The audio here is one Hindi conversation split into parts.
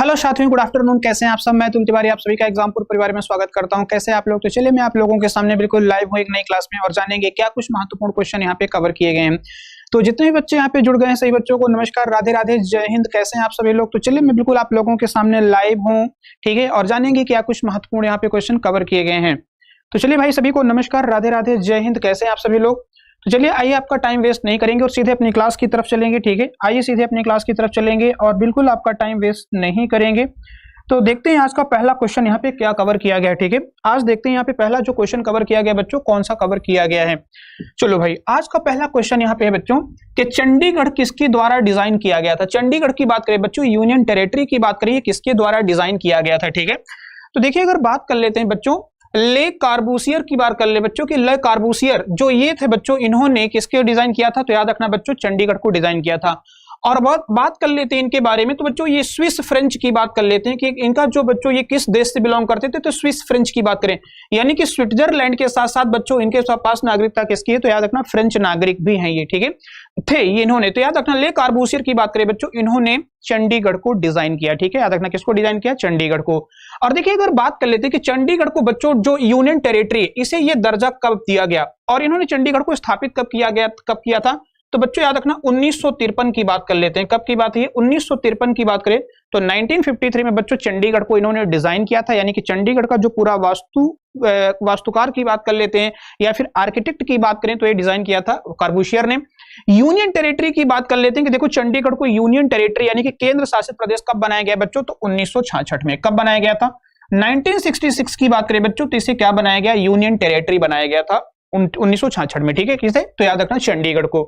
हेलो साथियों, गुड आफ्टरनून। कैसे हैं आप सब? मैं तुम तिवारी आप सभी का एग्जामपुर परिवार में स्वागत करता हूं। कैसे हैं आप लोग? तो चलिए मैं आप लोगों के सामने बिल्कुल लाइव हूं एक नई क्लास में और जानेंगे क्या कुछ महत्वपूर्ण क्वेश्चन यहाँ पे कवर किए गए हैं। तो जितने भी बच्चे यहाँ पे जुड़ गए हैं सभी बच्चों को नमस्कार, राधे राधे, जय हिंद। कैसे हैं आप सभी लोग? तो चलिए मैं बिल्कुल आप लोगों के सामने लाइव हूँ, ठीक है, और जानेंगे क्या कुछ महत्वपूर्ण यहाँ पे क्वेश्चन कवर किए गए हैं। तो चलिए भाई सभी को नमस्कार, राधे राधे, जय हिंद। कैसे हैं आप सभी लोग? तो चलिए आइए आपका टाइम वेस्ट नहीं करेंगे और सीधे अपनी क्लास की तरफ चलेंगे, ठीक है। आइए सीधे अपनी क्लास की तरफ चलेंगे और बिल्कुल आपका टाइम वेस्ट नहीं करेंगे। तो देखते हैं आज का पहला क्वेश्चन यहाँ पे क्या कवर किया गया है, ठीक है। आज देखते हैं यहाँ पे पहला जो क्वेश्चन कवर किया गया बच्चों, कौन सा कवर किया गया है। चलो भाई, आज का पहला क्वेश्चन यहाँ पे है बच्चों कि चंडीगढ़ किसके द्वारा डिजाइन किया गया था। चंडीगढ़ की बात करें बच्चों, यूनियन टेरिटरी की बात करिए, किसके द्वारा डिजाइन किया गया था, ठीक है। तो देखिए अगर बात कर लेते हैं बच्चों ले कार्बूसियर की बात कर ले बच्चों कि ले कार्बूसियर जो ये थे बच्चों, इन्होंने किसके डिजाइन किया था? तो याद रखना बच्चों, चंडीगढ़ को डिजाइन किया था। और बात कर लेते हैं इनके बारे में, तो बच्चों ये स्विस फ्रेंच की बात कर लेते हैं कि इनका जो बच्चों ये किस देश से बिलोंग करते थे। तो स्विस फ्रेंच की बात करें यानी कि स्विट्जरलैंड के साथ साथ बच्चों इनके पास नागरिकता किसकी है? तो याद रखना फ्रेंच नागरिक भी हैं ये, ठीक है, थे ये इन्होंने। तो याद रखना ले कार्बूसियर की बात करें बच्चों, इन्होंने चंडीगढ़ को डिजाइन किया, ठीक है। याद रखना किसको डिजाइन किया? चंडीगढ़ को। और देखिए अगर बात कर लेते हैं कि चंडीगढ़ को बच्चों जो यूनियन टेरिटरी इसे ये दर्जा कब दिया गया और इन्होंने चंडीगढ़ को स्थापित कब किया था? तो बच्चों याद रखना 1953 की बात कर लेते हैं। कब की बात है? 1953 की बात करें तो 1953 में बच्चों चंडीगढ़ को इन्होंने डिजाइन किया था। यानी कि चंडीगढ़ का जो पूरा वास्तुकार की बात कर लेते हैं या फिर आर्किटेक्ट की बात करें तो ये डिजाइन किया था कार्बूसियर ने। यूनियन टेरिटरी की बात कर लेते हैं कि देखो चंडीगढ़ को यूनियन टेरिटरी यानी कि केंद्र शासित प्रदेश कब बनाया गया बच्चों? तो 1966 में। कब बनाया गया था? 1966 की बात करें बच्चों तो इसे क्या बनाया गया? यूनियन टेरिटरी बनाया गया था 1966 में, ठीक है। किसे? तो याद रखना चंडीगढ़ को,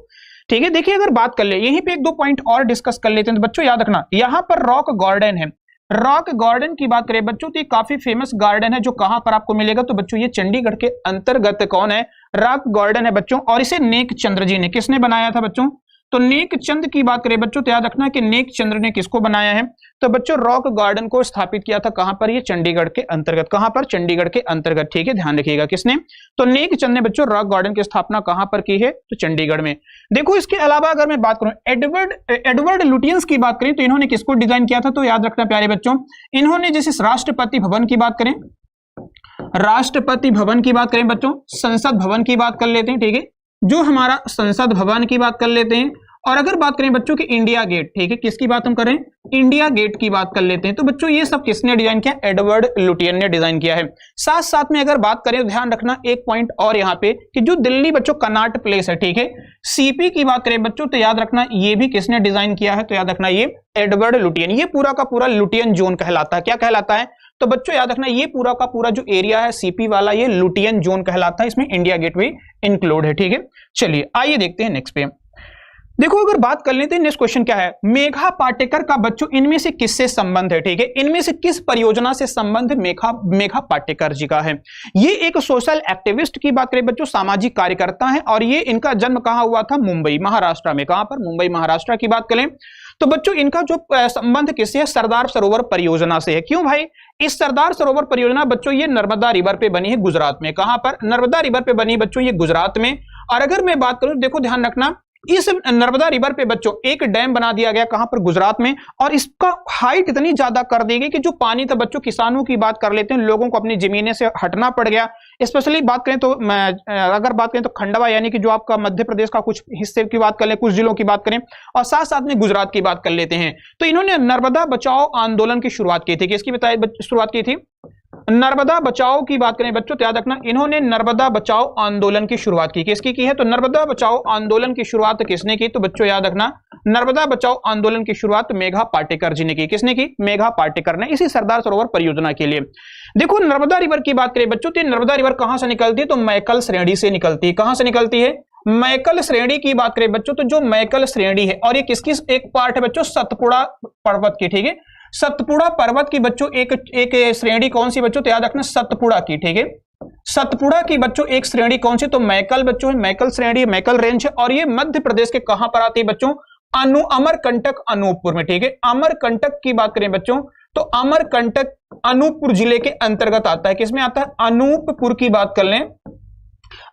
ठीक है। देखिए अगर बात कर ले यहीं पे एक दो पॉइंट और डिस्कस कर लेते हैं तो बच्चों याद रखना यहां पर रॉक गार्डन है। रॉक गार्डन की बात करें बच्चों तो ये काफी फेमस गार्डन है जो कहां पर आपको मिलेगा? तो बच्चों ये चंडीगढ़ के अंतर्गत कौन है? रॉक गार्डन है बच्चों। और इसे नेक चंद्र जी ने, किसने बनाया था बच्चों? तो नेक चंद की बात करें बच्चों तो याद रखना कि नेक चंद्र ने किसको बनाया है? तो बच्चों रॉक गार्डन को स्थापित किया था कहां पर? ये चंडीगढ़ के अंतर्गत। कहां पर? चंडीगढ़ के अंतर्गत, ठीक है, ध्यान रखिएगा। किसने? तो नेक चंद ने बच्चों रॉक गार्डन की स्थापना कहां पर की है? तो चंडीगढ़ में। देखो इसके अलावा अगर मैं बात करूं एडवर्ड लुटियंस की बात करें तो इन्होंने किसको डिजाइन किया था? तो याद रखना प्यारे बच्चों, इन्होंने जैसे राष्ट्रपति भवन की बात करें, राष्ट्रपति भवन की बात करें बच्चों, संसद भवन की बात कर लेते हैं, ठीक है, जो हमारा संसद भवन की बात कर लेते हैं। और अगर बात करें बच्चों की इंडिया गेट, ठीक है, किसकी बात हम कर रहे हैं? इंडिया गेट की बात कर लेते हैं। तो बच्चों ये सब किसने डिजाइन किया? एडवर्ड लुटियन ने डिजाइन किया है। साथ साथ में अगर बात करें तो ध्यान रखना एक पॉइंट और यहाँ पे कि जो दिल्ली बच्चों कनॉट प्लेस है, ठीक है, सीपी की बात करें बच्चों तो याद रखना ये भी किसने डिजाइन किया है? तो याद रखना ये एडवर्ड लुटियन। ये पूरा का पूरा लुटियन जोन कहलाता है। क्या कहलाता है? तो बच्चों याद रखना ये पूरा का पूरा जो एरिया है सीपी वाला ये लुटियन जोन कहलाता है। इसमें इंडिया गेट भी इंक्लूड है, ठीक है। चलिए आइए देखते हैं नेक्स्ट पे। देखो अगर बात कर लेते हैं नेक्स्ट क्वेश्चन क्या है? मेघा पाटेकर का बच्चों इनमें से किससे संबंध है? ठीक है, इनमें से किस परियोजना से संबंध मेघा पाटेकर जी का है? ये एक सोशल एक्टिविस्ट की बात करें बच्चों, सामाजिक कार्यकर्ता है और ये इनका जन्म कहां हुआ था? मुंबई महाराष्ट्र में। कहां पर? मुंबई महाराष्ट्र की बात करें तो बच्चों इनका जो संबंध किससे है? सरदार सरोवर परियोजना से है। क्यों भाई? इस सरदार सरोवर परियोजना बच्चों ये नर्मदा रिवर पे बनी है गुजरात में। कहां पर? नर्मदा रिवर पे बनी बच्चों ये गुजरात में। और अगर मैं बात करूं देखो ध्यान रखना इस नर्मदा रिवर पे बच्चों एक डैम बना दिया गया। कहां पर? गुजरात में। और इसका हाइट इतनी ज्यादा कर दी गई कि जो पानी था बच्चों, किसानों की बात कर लेते हैं, लोगों को अपनी जमीनें से हटना पड़ गया। स्पेशली बात करें तो अगर बात करें तो खंडवा यानी कि जो आपका मध्य प्रदेश का कुछ हिस्से की बात कर लें, कुछ जिलों की बात करें और साथ साथ में गुजरात की बात कर लेते हैं। तो इन्होंने नर्मदा बचाओ आंदोलन की शुरुआत की थी। किसकी शुरुआत की थी? नर्मदा बचाओ की बात करें बच्चों तो याद रखना इन्होंने नर्मदा बचाओ आंदोलन की शुरुआत की। किसकी की है? तो नर्मदा बचाओ आंदोलन की शुरुआत किसने की? तो बच्चों याद रखना नर्मदा बचाओ आंदोलन की शुरुआत मेघा पाटेकर जी ने की। किसने की? मेघा पाटेकर ने, इसी सरदार सरोवर परियोजना के लिए। देखो नर्मदा रिवर की बात करें बच्चों तो नर्मदा रिवर कहां से निकलती है? तो मैकल श्रेणी से निकलती है। कहां से निकलती है? मैकल श्रेणी की बात करें बच्चों तो जो मैकल श्रेणी है और ये किसकी एक पार्ट है बच्चों? सतपुड़ा पर्वत की, ठीक है। सतपुड़ा पर्वत की बच्चों एक श्रेणी कौन सी बच्चों? तो याद रखना सतपुड़ा की, ठीक है। सतपुड़ा की बच्चों एक श्रेणी कौन सी? तो मैकल बच्चों है, मैकल श्रेणी, मैकल रेंज है और ये मध्य प्रदेश के कहां पर आती है बच्चों? अमरकंटक अनूपपुर में, ठीक है। अमरकंटक की बात करें बच्चों तो अमरकंटक अनूपपुर जिले के अंतर्गत आता है। किसमें आता है? अनूपपुर की बात कर लें,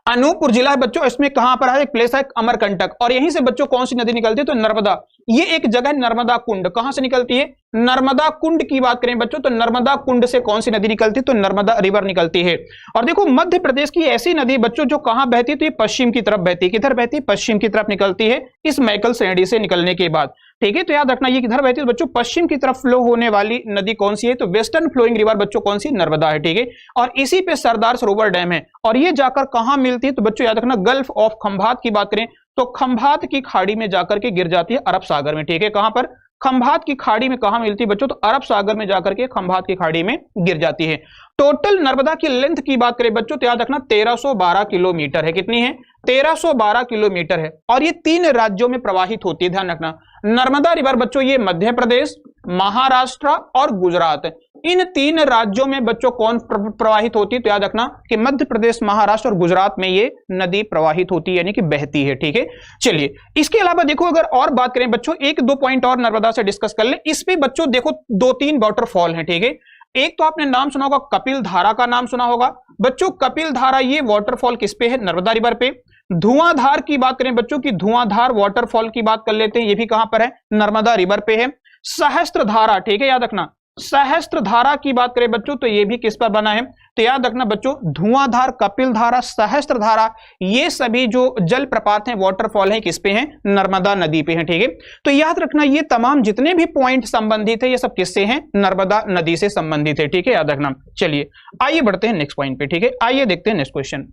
अनूपपुर जिला है बच्चों, इसमें कहां पर है? एक प्लेस है अमरकंटक। और यहीं से बच्चों कौन सी नदी निकलती है? तो नर्मदा। ये एक जगह नर्मदा कुंड, कहां से निकलती है? नर्मदा कुंड की बात करें बच्चों तो नर्मदा कुंड से कौन सी नदी निकलती है? तो नर्मदा रिवर निकलती है। और देखो मध्य प्रदेश की ऐसी नदी बच्चों जो कहां बहती है? तो ये पश्चिम की तरफ बहती है। किधर बहती है? पश्चिम की तरफ निकलती है इस मैकल श्रेणी से निकलने के बाद। ठीक है, तो याद रखना ये किधर बहती है बच्चों? पश्चिम की तरफ फ्लो होने वाली नदी कौन सी है? तो वेस्टर्न फ्लोइंग रिवर बच्चों कौन सी? नर्मदा है। ठीक है, और इसी पे सरदार सरोवर डैम है। और ये जाकर कहां मिलती है? तो बच्चों याद रखना गल्फ ऑफ खंभात की बात करें तो खंभात की खाड़ी में जाकर के गिर जाती है अरब सागर में। ठीक है, कहां पर? खंभात की खाड़ी में कहां मिलती है बच्चों? तो अरब सागर में जाकर के खंभात की खाड़ी में गिर जाती है। टोटल नर्मदा की लेंथ की बात करें बच्चों तो याद रखना 1312 किलोमीटर है। कितनी है? 1312 किलोमीटर है। और ये 3 राज्यों में प्रवाहित होती है, ध्यान रखना। नर्मदा रिवर बच्चों ये मध्य प्रदेश, महाराष्ट्र और गुजरात, इन 3 राज्यों में बच्चों कौन प्रवाहित होती है? तो याद रखना कि मध्य प्रदेश, महाराष्ट्र और गुजरात में ये नदी प्रवाहित होती है, यानी कि बहती है। ठीक है, चलिए इसके अलावा देखो अगर और बात करें बच्चों, 1-2 पॉइंट और नर्मदा से डिस्कस कर ले। इस पे बच्चों देखो 2-3 वाटरफॉल हैं। ठीक है, एक तो आपने नाम सुना होगा कपिल धारा का नाम सुना होगा बच्चों। कपिल धारा ये वाटरफॉल किस पे है? नर्मदा रिवर पे। धुआंधार की बात करें बच्चों की धुआंधार वाटरफॉल की बात कर लेते हैं, ये भी कहां पर है? नर्मदा रिवर पे है। सहस्त्र धारा, ठीक है याद रखना, सहस्त्र धारा की बात करें बच्चों तो ये भी किस पर बना है? तो याद रखना बच्चों धुआंधार, कपिल धारा, सहस्त्र धारा, ये सभी जो जल प्रपात हैं, वाटरफॉल हैं, किस पे हैं? नर्मदा नदी पे हैं। ठीक है, तो याद रखना ये तमाम जितने भी पॉइंट संबंधित है ये सब किससे हैं? नर्मदा नदी से संबंधित है। ठीक है, याद रखना। चलिए आइए बढ़ते हैं नेक्स्ट पॉइंट पे। ठीक है, आइए देखते हैं नेक्स्ट क्वेश्चन।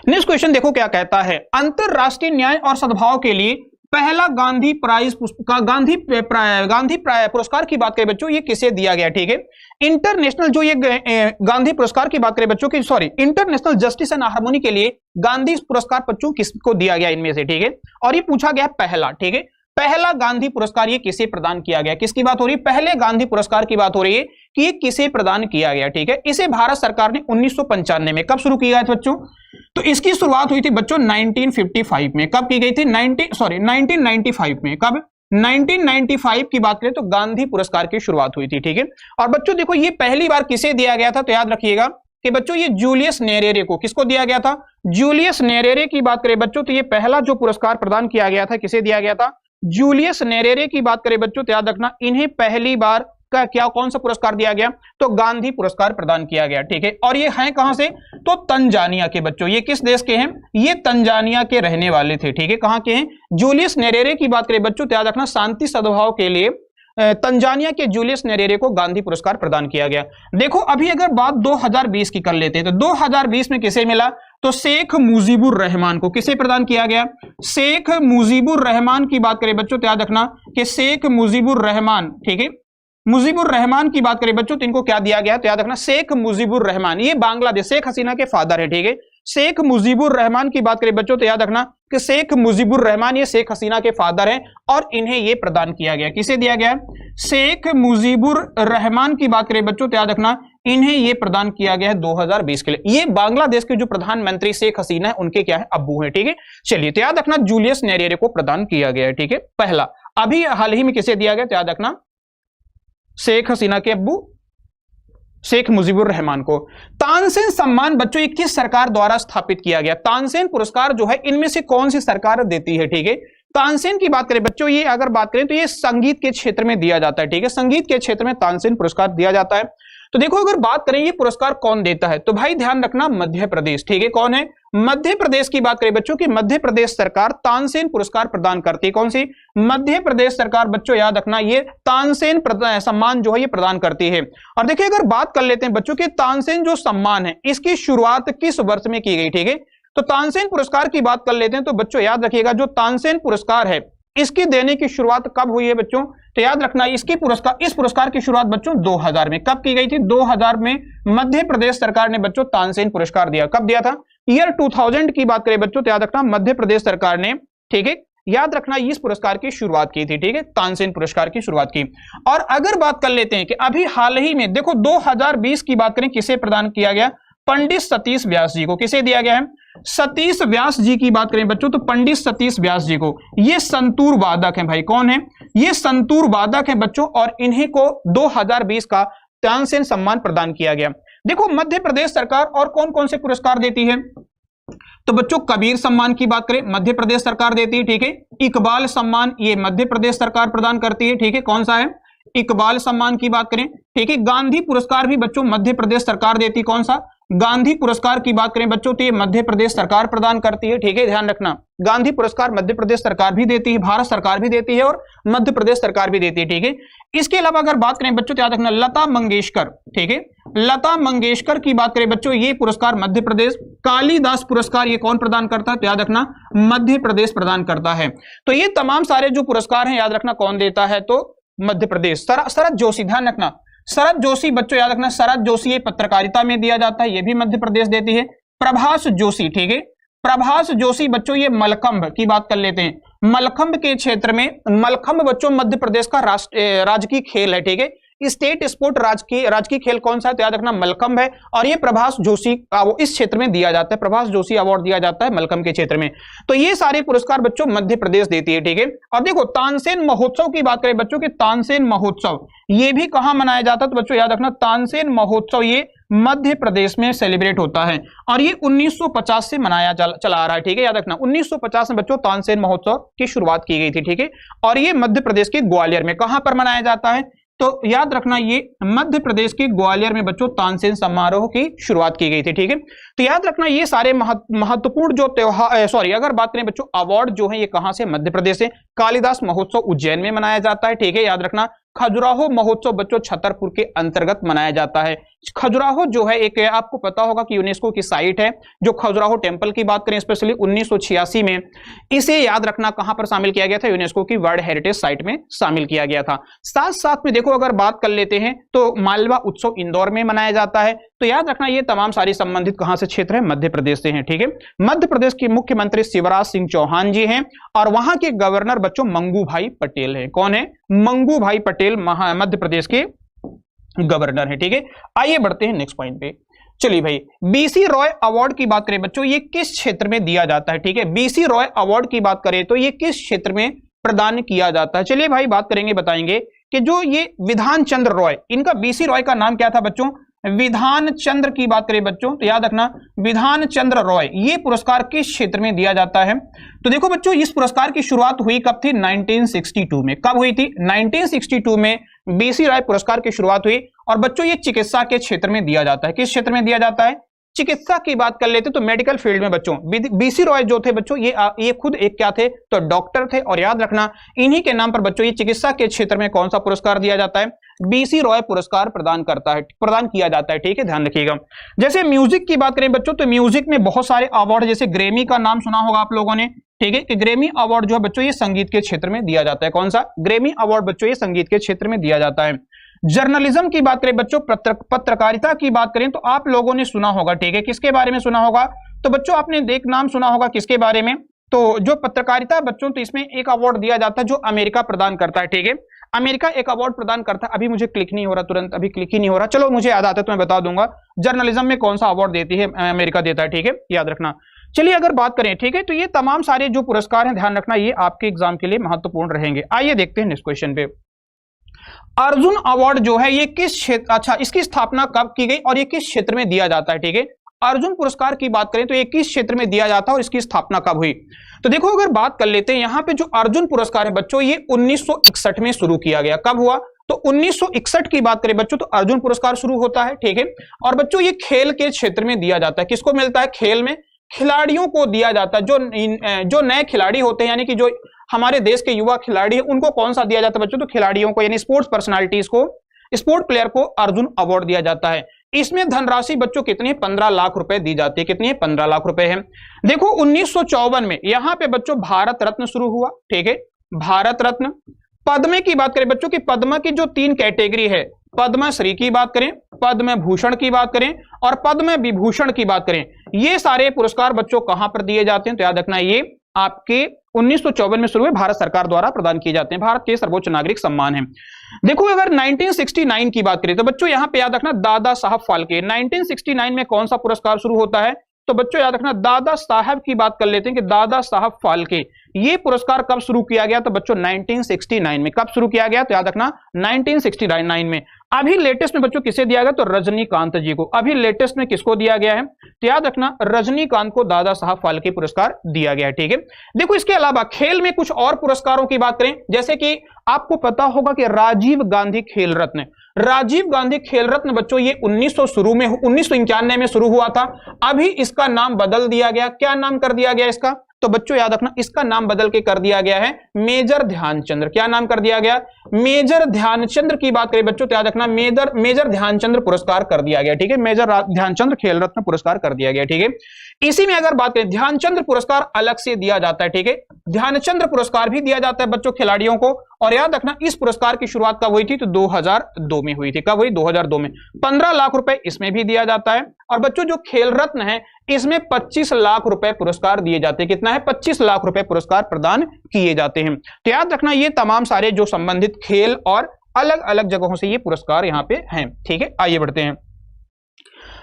नेक्स्ट क्वेश्चन देखो क्या कहता है। अंतरराष्ट्रीय न्याय और सद्भाव के लिए पहला गांधी प्राइज गांधी पुरस्कार की बात करें बच्चों ये किसे दिया गया? ठीक है, इंटरनेशनल जो ये गांधी पुरस्कार की बात करें बच्चों की इंटरनेशनल जस्टिस एंड हार्मोनी के लिए गांधी पुरस्कार बच्चों किसको दिया गया इनमें से? ठीक है, और ये पूछा गया पहला। ठीक है, पहला गांधी पुरस्कार ये किसे प्रदान किया गया? किसकी बात हो रही है? पहले गांधी पुरस्कार की बात हो रही है कि ये किसे प्रदान किया गया। ठीक है, इसे भारत सरकार ने 1995 में, कब शुरू किया था बच्चों? तो इसकी शुरुआत हुई थी बच्चों 1955 में। कब की गई थी? 1995 में। कब? 1995 की बात करें तो गांधी पुरस्कार की शुरुआत हुई थी। ठीक है, और बच्चों देखो ये पहली बार किसे दिया गया था? तो याद रखिएगा कि बच्चों ये जूलियस नेरेरे को, किसको दिया गया था? जूलियस नेरेरे की बात करें बच्चों तो ये पहला जो पुरस्कार प्रदान किया गया था किसे दिया गया था? जूलियस नेरेरे की बात करें बच्चों तो याद रखना इन्हें पहली बार का क्या कौन सा पुरस्कार दिया गया? तो गांधी पुरस्कार प्रदान किया गया। ठीक है, और ये हैं कहां से? तो तंजानिया के बच्चों। ये किस देश के हैं? ये तंजानिया के रहने वाले थे। ठीक है, कहां के हैं? जूलियस नेरेरे की बात करें बच्चों तो याद रखना शांति सद्भाव के लिए तंजानिया के जूलियस नेरेरे को गांधी पुरस्कार प्रदान किया गया। देखो अभी अगर बात 2020 की कर लेते हैं तो 2020 में किसे मिला? तो शेख मुजीबुर रहमान को। किसे प्रदान किया गया? शेख मुजीबुर रहमान की बात करें बच्चों तो याद रखना कि शेख मुजीबुर रहमान, ठीक है, मुजीबुर रहमान की बात करें बच्चों तो इनको क्या दिया गया? तो याद रखना शेख मुजीबुर रहमान, ये बांग्लादेश, शेख हसीना के फादर है। ठीक है, शेख मुजीबुर रहमान की बात करें बच्चों तो याद रखना कि शेख मुजीबुर रहमान ये शेख हसीना के फादर हैं और इन्हें ये प्रदान किया गया। किसे दिया गया? शेख मुजीबुर रहमान की बात करें बच्चों तो याद रखना इन्हें ये प्रदान किया गया है 2020 के लिए। ये बांग्लादेश के जो प्रधानमंत्री शेख हसीना है उनके क्या है? अब्बू है। ठीक है, चलिए तो याद रखना जूलियस नेरेरे को प्रदान किया गया है। ठीक है, पहला। अभी हाल ही में किसे दिया गया? तो याद रखना शेख हसीना के अब्बू शेख मुजीबुर रहमान को। तानसेन सम्मान बच्चों ये किस सरकार द्वारा स्थापित किया गया? तानसेन पुरस्कार जो है इनमें से कौन सी सरकार देती है? ठीक है, तानसेन की बात करें बच्चों, ये अगर बात करें तो ये संगीत के क्षेत्र में दिया जाता है। ठीक है, संगीत के क्षेत्र में तानसेन पुरस्कार दिया जाता है। तो देखो अगर बात करें ये पुरस्कार कौन देता है तो भाई ध्यान रखना मध्य प्रदेश। ठीक है, कौन है? मध्य प्रदेश की बात करें बच्चों की मध्य प्रदेश सरकार तानसेन पुरस्कार प्रदान करती है। कौन सी? मध्य प्रदेश सरकार बच्चों याद रखना ये तानसेन सम्मान जो है ये प्रदान करती है। और देखिए अगर बात कर लेते हैं बच्चों के तानसेन जो सम्मान है इसकी शुरुआत किस वर्ष में की गई? ठीक है, तो तानसेन पुरस्कार की बात कर लेते हैं तो बच्चों याद रखिएगा जो तानसेन पुरस्कार है इसकी देने की शुरुआत कब हुई है बच्चों? तो याद रखना इस पुरस्कार की शुरुआत बच्चों 2000 में। कब की गई थी? 2000 में मध्य प्रदेश सरकार ने बच्चों तानसेन पुरस्कार दिया। कब दिया था? ईयर 2000 की बात करें बच्चों तो याद रखना मध्य प्रदेश सरकार ने, ठीक है, याद रखना इस पुरस्कार की शुरुआत की थी। ठीक है, तानसेन पुरस्कार की शुरुआत की। और अगर बात कर लेते हैं कि अभी हाल ही में देखो 2020 की बात करें किसे प्रदान किया गया? पंडित सतीश व्यास जी को। किसे दिया गया है? सतीश व्यास जी की बात करें बच्चों तो पंडित सतीश व्यास जी को। ये संतूर वादक हैं भाई। कौन है? ये संतूर वादक हैं बच्चों और इन्हीं को 2020 का तानसेन सम्मान प्रदान किया गया। देखो मध्य प्रदेश सरकार और कौन कौन से पुरस्कार देती है तो बच्चों कबीर सम्मान की बात करें मध्य प्रदेश सरकार देती है। ठीक है, इकबाल सम्मान ये मध्य प्रदेश सरकार प्रदान करती है। ठीक है, कौन सा है? इकबाल सम्मान की बात करें, ठीक है। गांधी पुरस्कार भी बच्चों मध्य प्रदेश सरकार देती, कौन सा? गांधी पुरस्कार की बात करें बच्चों तो ये मध्य प्रदेश सरकार प्रदान करती है, ठीक है, ध्यान रखना। गांधी पुरस्कार मध्य प्रदेश सरकार भी देती है, भारत सरकार भी देती है और मध्य प्रदेश सरकार भी देती है, ठीक है। इसके अलावा अगर बात करें बच्चों तो याद रखना लता मंगेशकर, ठीक है, लता मंगेशकर की बात करें बच्चों ये पुरस्कार मध्य प्रदेश। कालिदास पुरस्कार ये कौन प्रदान करता है? तो याद रखना मध्य प्रदेश प्रदान करता है। तो ये तमाम सारे जो पुरस्कार हैं याद रखना कौन देता है? तो मध्य प्रदेश। शरद जोशी, ध्यान रखना शरद जोशी बच्चों याद रखना, शरद जोशी ये पत्रकारिता में दिया जाता है, ये भी मध्य प्रदेश देती है। प्रभास जोशी, ठीक है, प्रभास जोशी बच्चों ये मलखंभ की बात कर लेते हैं। मलखंभ के क्षेत्र में, मलखंभ बच्चों मध्य प्रदेश का राजकीय खेल है, ठीक है। स्टेट स्पोर्ट राजकीय खेल कौन सा है? तो याद रखना मलखंभ है और ये प्रभास जोशी इस क्षेत्र में दिया जाता है, प्रभास जोशी अवार्ड दिया जाता है मलखंभ के क्षेत्र में। तो ये सारे पुरस्कार बच्चों मध्य प्रदेश देती है, ठीक है। और देखो तानसेन महोत्सव की बात करें बच्चों की, तानसेन महोत्सव ये भी कहां मनाया जाता है? तो बच्चों याद रखना तानसेन महोत्सव ये मध्य प्रदेश में सेलिब्रेट होता है और ये 1950 से मनाया चला आ रहा है, ठीक है। याद रखना 1950 में बच्चों तानसेन महोत्सव की शुरुआत की गई थी, ठीक है। और ये मध्य प्रदेश के ग्वालियर में कहां पर मनाया जाता है? तो याद रखना ये मध्य प्रदेश के ग्वालियर में बच्चों तानसेन समारोह की शुरुआत की गई थी, ठीक है। तो याद रखना ये सारे महत्वपूर्ण जो त्योहार अगर बात करें बच्चों अवार्ड जो है ये कहां से? मध्य प्रदेश से। कालिदास महोत्सव उज्जैन में मनाया जाता है, ठीक है, याद रखना। खजुराहो महोत्सव बच्चों छतरपुर के अंतर्गत मनाया जाता है। खजुराहो जो है एक आपको पता होगा कि यूनेस्को की साइट है, जो खजुराहो टेम्पल की बात करें स्पेशली 1986 में इसे याद रखना कहां पर शामिल किया गया था? यूनेस्को की वर्ल्ड हेरिटेज साइट में शामिल किया गया था। साथ साथ में देखो अगर बात कर लेते हैं तो मालवा उत्सव इंदौर में मनाया जाता है। तो याद रखना ये तमाम सारी संबंधित कहां से क्षेत्र है? मध्य प्रदेश से हैं, ठीक है। मध्य प्रदेश के मुख्यमंत्री शिवराज सिंह चौहान जी हैं और वहां के गवर्नर बच्चों मंगू भाई पटेल हैं। कौन है? मंगू भाई पटेल मध्य प्रदेश के गवर्नर है, ठीक है। आइए बढ़ते हैं नेक्स्ट पॉइंट पे। चलिए भाई, बीसी रॉय अवार्ड की बात करें बच्चों ये किस क्षेत्र में दिया जाता है? ठीक है, बीसी रॉय अवार्ड की बात करें तो ये किस क्षेत्र में प्रदान किया जाता है? चलिए भाई बात करेंगे, बताएंगे कि जो ये विधान चंद्र रॉय, इनका बीसी रॉय का नाम क्या था बच्चों? विधान चंद्र की बात करें बच्चों तो याद रखना विधान चंद्र रॉय, ये पुरस्कार किस क्षेत्र में दिया जाता है? तो देखो बच्चों इस पुरस्कार की शुरुआत हुई कब थी? 1962 में। कब हुई थी? 1962 में बीसी रॉय पुरस्कार की शुरुआत हुई और बच्चों ये चिकित्सा के क्षेत्र में दिया जाता है। किस क्षेत्र में दिया जाता है? चिकित्सा की बात कर लेते तो मेडिकल फील्ड में बच्चों बीसी रॉय जो थे बच्चों ये खुद एक क्या थे? तो डॉक्टर थे और याद रखना इन्हीं के नाम पर बच्चों ये चिकित्सा के क्षेत्र में कौन सा पुरस्कार दिया जाता है? बीसी रॉय पुरस्कार प्रदान किया जाता है, ठीक है, ध्यान रखिएगा। जैसे म्यूजिक की बात करें बच्चों तो म्यूजिक में बहुत सारे अवार्ड, जैसे ग्रैमी का नाम सुना होगा आप लोगों ने, ठीक है, कि ग्रैमी अवार्ड जो है बच्चों ये संगीत के क्षेत्र में दिया जाता है। कौन सा? ग्रैमी अवार्ड बच्चों ये संगीत के क्षेत्र में दिया जाता है। जर्नलिज्म की बात करें बच्चों, पत्रकारिता की बात करें तो आप लोगों ने सुना होगा, ठीक है, किसके बारे में सुना होगा? तो बच्चों आपने देख नाम सुना होगा किसके बारे में? तो जो पत्रकारिता बच्चों तो इसमें एक अवार्ड दिया जाता है जो अमेरिका प्रदान करता है, ठीक है, अमेरिका एक अवार्ड प्रदान करता है। अभी मुझे क्लिक नहीं हो रहा, तुरंत अभी क्लिक ही नहीं हो रहा, चलो मुझे याद आता है तो मैं बता दूंगा जर्नलिज्म में कौन सा अवार्ड देती है, अमेरिका देता है, ठीक है, याद रखना। चलिए अगर बात करें, ठीक है, तो ये तमाम सारे जो पुरस्कार हैं ध्यान रखना ये आपके एग्जाम के लिए महत्वपूर्ण रहेंगे। आइए देखते हैं नेक्स्ट क्वेश्चन पे। अर्जुन अवार्ड जो है ये किस क्षेत्र, अच्छा इसकी स्थापना कब की गई और ये किस क्षेत्र में दिया जाता है? ठीक है, अर्जुन पुरस्कार की बात करें तो ये किस क्षेत्र में दिया जाता है और इसकी स्थापना कब हुई? तो देखो अगर बात कर लेते हैं यहाँ पे जो अर्जुन पुरस्कार है बच्चों ये 1961 में शुरू किया गया। कब हुआ? तो 1961 की बात करें बच्चों तो अर्जुन पुरस्कार शुरू होता है, ठीक है, और बच्चों ये खेल के क्षेत्र में दिया जाता है। किसको मिलता है? खेल में खिलाड़ियों को दिया जाता है, जो नए खिलाड़ी होते हैं यानी कि जो हमारे देश के युवा खिलाड़ी हैं उनको कौन सा दिया जाता है बच्चों? तो खिलाड़ियों को यानी स्पोर्ट्स पर्सनालिटीज को, स्पोर्ट प्लेयर को अर्जुन अवार्ड दिया जाता है। इसमें धनराशि बच्चों कितनी है? 15 लाख रुपए दी जाती है। कितनी है? 15 लाख रुपए है। देखो 1954 में यहां पे बच्चों भारत रत्न शुरू हुआ, ठीक है, भारत रत्न। पद्म की बात करें बच्चों की पद्म की जो 3 कैटेगरी है, पद्मश्री की बात करें, पद्म भूषण की बात करें और पद्म विभूषण की बात करें, ये सारे पुरस्कार बच्चों कहां पर दिए जाते हैं? तो याद रखना ये आपके 1954 में शुरू हुए, भारत सरकार द्वारा प्रदान किए जाते हैं, भारत के सर्वोच्च नागरिक सम्मान है। देखो अगर 1969 की बात करें तो बच्चों यहां पे याद रखना दादा साहब फाल्के, 1969 में कौन सा पुरस्कार शुरू होता है? तो बच्चों याद रखना दादा साहब की बात कर लेते हैं कि दादा साहब फाल्के ये पुरस्कार कब शुरू किया गया? तो बच्चों 1969 में। कब शुरू किया गया? तो याद रखना 1969 में। अभी लेटेस्ट में बच्चों किसे दिया गया, तो रजनीकांत जी को। अभी लेटेस्ट में किसको दिया गया है, तो याद रखना रजनीकांत को दादा साहब फाल्के पुरस्कार दिया गया है। ठीक है, देखो इसके अलावा खेल में कुछ और पुरस्कारों की बात करें, जैसे कि आपको पता होगा कि राजीव गांधी खेल रत्न, राजीव गांधी खेल रत्न बच्चों ये 1991 में शुरू हुआ था। अभी इसका नाम बदल दिया गया, क्या नाम कर दिया गया इसका, तो बच्चों याद रखना इसका नाम बदल के कर दिया गया है मेजर ध्यानचंद्र। क्या नाम कर दिया गया, मेजर ध्यानचंद्र की बात करें बच्चों तो याद रखना मेजर ध्यानचंद्र पुरस्कार कर दिया गया। ठीक है, मेजर ध्यानचंद्र खेल रत्न पुरस्कार कर दिया गया। ठीक है, इसी में अगर बात करें ध्यानचंद्र पुरस्कार अलग से दिया जाता है। ठीक है, ध्यानचंद्र पुरस्कार भी दिया जाता है बच्चों खिलाड़ियों को, और याद रखना इस पुरस्कार की शुरुआत कब हुई थी, तो 2002 में हुई थी। कब हुई, 2002 में। 15 लाख रुपए इसमें भी दिया जाता है, और बच्चों जो खेल रत्न है इसमें 25 लाख रुपए पुरस्कार दिए जाते हैं। कितना है, 25 लाख रुपए पुरस्कार प्रदान किए जाते हैं। तो याद रखना ये तमाम सारे जो संबंधित खेल और अलग अलग जगहों से ये पुरस्कार यहां पे हैं। ठीक है, आइए बढ़ते हैं।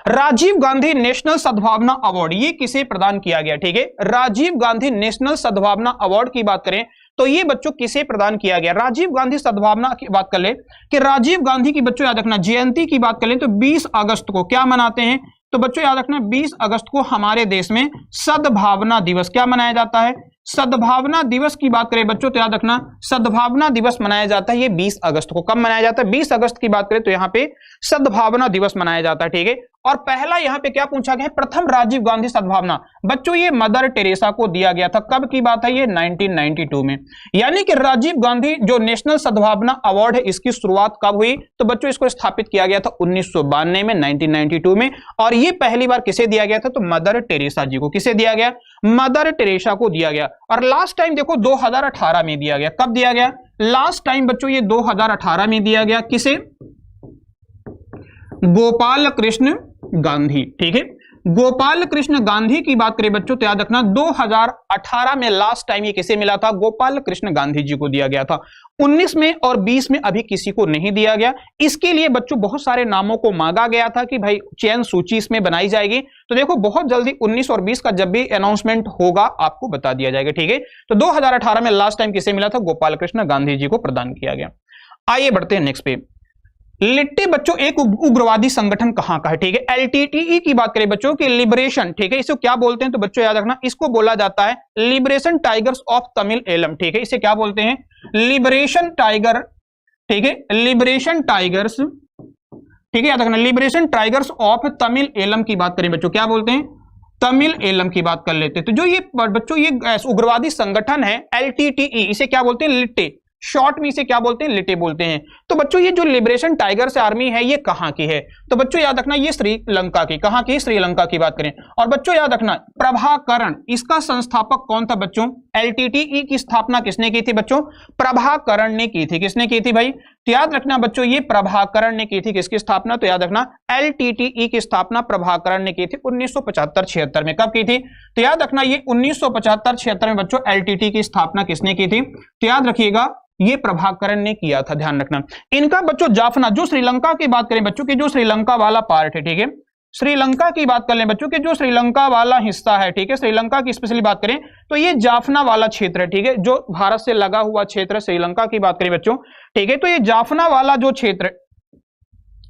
राजीव गांधी नेशनल सद्भावना अवार्ड ये किसे प्रदान किया गया। ठीक है, राजीव गांधी नेशनल सद्भावना अवार्ड की बात करें तो ये बच्चों किसे प्रदान किया गया। राजीव गांधी सद्भावना की बात कर ले कि राजीव गांधी की बच्चों याद रखना जयंती की बात कर ले तो 20 अगस्त को क्या मनाते हैं, तो बच्चों याद रखना 20 अगस्त को हमारे देश में सद्भावना दिवस क्या मनाया जाता है, सद्भावना दिवस की बात करें बच्चों तो याद रखना सद्भावना दिवस मनाया जाता है ये 20 अगस्त को। कब मनाया जाता है, 20 अगस्त की बात करें तो यहाँ पे सद्भावना दिवस मनाया जाता है। ठीक है, और पहला यहाँ पे क्या पूछा गया है, प्रथम राजीव गांधी सद्भावना बच्चों ये मदर टेरेसा को दिया गया था। कब की बात है, ये 1992 में। यानी कि राजीव गांधी जो नेशनल सद्भावना अवार्ड है इसकी शुरुआत कब हुई, तो बच्चों इसको स्थापित किया गया था 1992 में, 1992 में। और ये पहली बार किसे दिया गया था, तो मदर टेरेसा जी को। किसे दिया गया, मदर टेरेसा को दिया गया। और लास्ट टाइम देखो 2018 में दिया गया। कब दिया गया, लास्ट टाइम बच्चों ये 2018 में दिया गया। किसे, गोपाल कृष्ण गांधी। ठीक है, गोपाल कृष्ण गांधी की बात करें बच्चों तो याद रखना 2018 में लास्ट टाइम ये किसे मिला था, गोपाल कृष्ण गांधी जी को दिया गया था। 19 में और 20 में अभी किसी को नहीं दिया गया। इसके लिए बच्चों बहुत सारे नामों को मांगा गया था कि भाई चयन सूची इसमें बनाई जाएगी। तो देखो बहुत जल्दी 19 और 20 का जब भी अनाउंसमेंट होगा आपको बता दिया जाएगा। ठीक है, तो 2018 में लास्ट टाइम किसे मिला था, गोपाल कृष्ण गांधी जी को प्रदान किया गया। आइए बढ़ते हैं नेक्स्ट पे। लिट्टे बच्चों एक उग्रवादी संगठन कहां का है। ठीक है, एलटीटीई की बात करें बच्चों की लिबरेशन। ठीक है, इसे क्या बोलते हैं, तो बच्चों याद रखना इसको बोला जाता है liberation tigers of Tamil Eelam. ठीक है, इसे क्या बोलते हैं, लिबरेशन टाइगर। ठीक है, लिबरेशन टाइगर्स। ठीक है, याद रखना liberation tigers of Tamil Eelam की बात करें बच्चों क्या बोलते हैं, तमिल एलम की बात कर लेते हैं। तो जो ये बच्चों ये उग्रवादी संगठन है एलटीटीई इसे क्या बोलते हैं, लिट्टे। शॉर्ट में इसे क्या बोलते हैं, लिटे बोलते हैं। तो बच्चों ये जो लिबरेशन टाइगर्स आर्मी है ये कहां की है, तो बच्चों याद रखना ये श्रीलंका की। कहां की, श्रीलंका की बात करें। और बच्चों याद रखना प्रभाकरण इसका संस्थापक कौन था बच्चों, एलटीटीई की स्थापना किसने की थी बच्चों, प्रभाकरण ने की थी। किसने की थी भाई, तो याद रखना बच्चों ये प्रभाकरण ने की थी। किसकी स्थापना, तो याद रखना एलटीटीई की स्थापना प्रभाकरण ने की थी 1975-76 में। कब की थी, तो याद रखना ये 1975-76 में बच्चों एलटीटीई की स्थापना किसने की थी, तो याद रखिएगा ये प्रभाकरण ने किया था। ध्यान रखना इनका बच्चों जाफना जो श्रीलंका की बात करें बच्चों की जो श्रीलंका वाला पार्ट है। ठीक है, श्रीलंका की बात कर लें बच्चों के जो श्रीलंका वाला हिस्सा है। ठीक है, श्रीलंका की स्पेशली बात करें तो ये जाफना वाला क्षेत्र है। ठीक है, जो भारत से लगा हुआ क्षेत्र श्रीलंका की बात करें बच्चों। ठीक है, तो ये जाफना वाला जो क्षेत्र,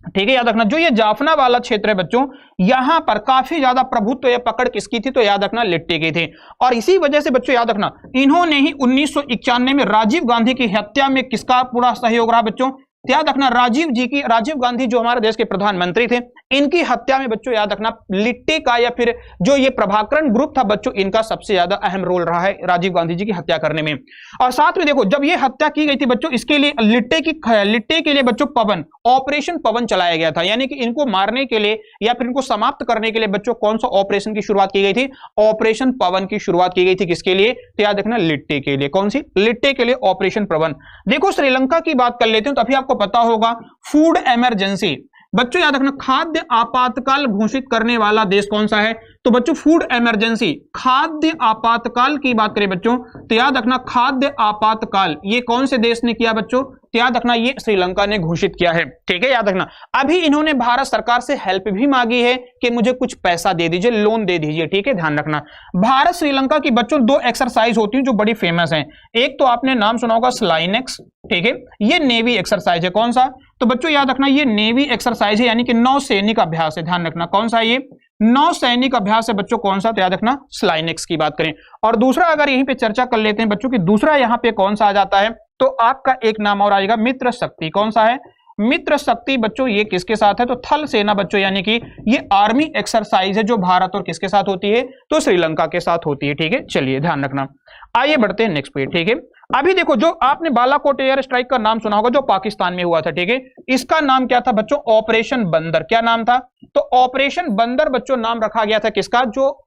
ठीक है, याद रखना जो ये जाफना वाला क्षेत्र है बच्चों यहां पर काफी ज्यादा प्रभुत्व या पकड़ किसकी थी, तो याद रखना लिट्टे की थी। और इसी वजह से बच्चों याद रखना इन्होंने ही 1991 में राजीव गांधी की हत्या में किसका पूरा सहयोग रहा बच्चों, याद रखना राजीव गांधी जो हमारे देश के प्रधानमंत्री थे इनकी हत्या में बच्चों याद रखना लिट्टे का या फिर जो ये प्रभाकरण ग्रुप था बच्चों इनका सबसे ज्यादा अहम रोल रहा है राजीव गांधी जी की हत्या करने में। और साथ में देखो जब ये हत्या की गई थी बच्चों इसके लिए लिट्टे के लिए बच्चों पवन ऑपरेशन पवन चलाया गया था। यानी कि इनको मारने के लिए या फिर इनको समाप्त करने के लिए बच्चों कौन सा ऑपरेशन की शुरुआत की गई थी, ऑपरेशन पवन की शुरुआत की गई थी। किसके लिए, तो याद रखना लिट्टे के लिए। कौन सी, लिट्टे के लिए ऑपरेशन पवन। देखो श्रीलंका की बात कर लेते हैं तो अभी आपको पता होगा फूड इमरजेंसी बच्चों याद रखना खाद्य आपातकाल घोषित करने वाला देश कौन सा है, तो बच्चों फूड इमरजेंसी खाद्य आपातकाल की बात करें बच्चों तो याद रखना खाद्य आपातकाल ये कौन से देश ने किया बच्चों, तो याद रखना ये श्रीलंका ने घोषित किया है, ठीक है, याद रखना। अभी इन्होंने भारत सरकार से हेल्प भी मांगी है कि मुझे कुछ पैसा दे दीजिए, लोन दे दीजिए, ठीक है, ध्यान रखना। भारत श्रीलंका की बच्चों 2 एक्सरसाइज होती हैं जो बड़ी फेमस हैं। एक तो आपने नाम सुना होगा स्लाइनेक्स, ठीक है, ये नेवी एक्सरसाइज है। कौन सा? तो बच्चों याद रखना ये नेवी एक्सरसाइज है, यानी कि नौसैनिक अभ्यास है। ध्यान रखना कौन सा है ये? नौसैनिक अभ्यास है बच्चों। कौन सा? तो याद रखना स्लाइनेक्स की बात करें। और दूसरा अगर यहीं पे चर्चा कर लेते हैं बच्चों की, दूसरा यहाँ पे कौन सा आ जाता है, तो आपका एक नाम और आएगा मित्र शक्ति। कौन सा है? मित्र शक्ति बच्चों। ये किसके साथ है? तो थल सेना बच्चों, यानी कि ये आर्मी एक्सरसाइज है जो भारत और किसके साथ होती है? तो श्रीलंका के साथ होती है, ठीक है। चलिए ध्यान रखना, आइए बढ़ते हैं नेक्स्ट पे, ठीक है। अभी देखो जो आपने बालाकोट एयर स्ट्राइक का नाम सुना होगा जो पाकिस्तान में हुआ था, ठीक है, इसका नाम क्या था बच्चों? ऑपरेशन बंदर। क्या नाम था? तो ऑपरेशन बंदर बच्चों नाम रखा गया था किसका? जो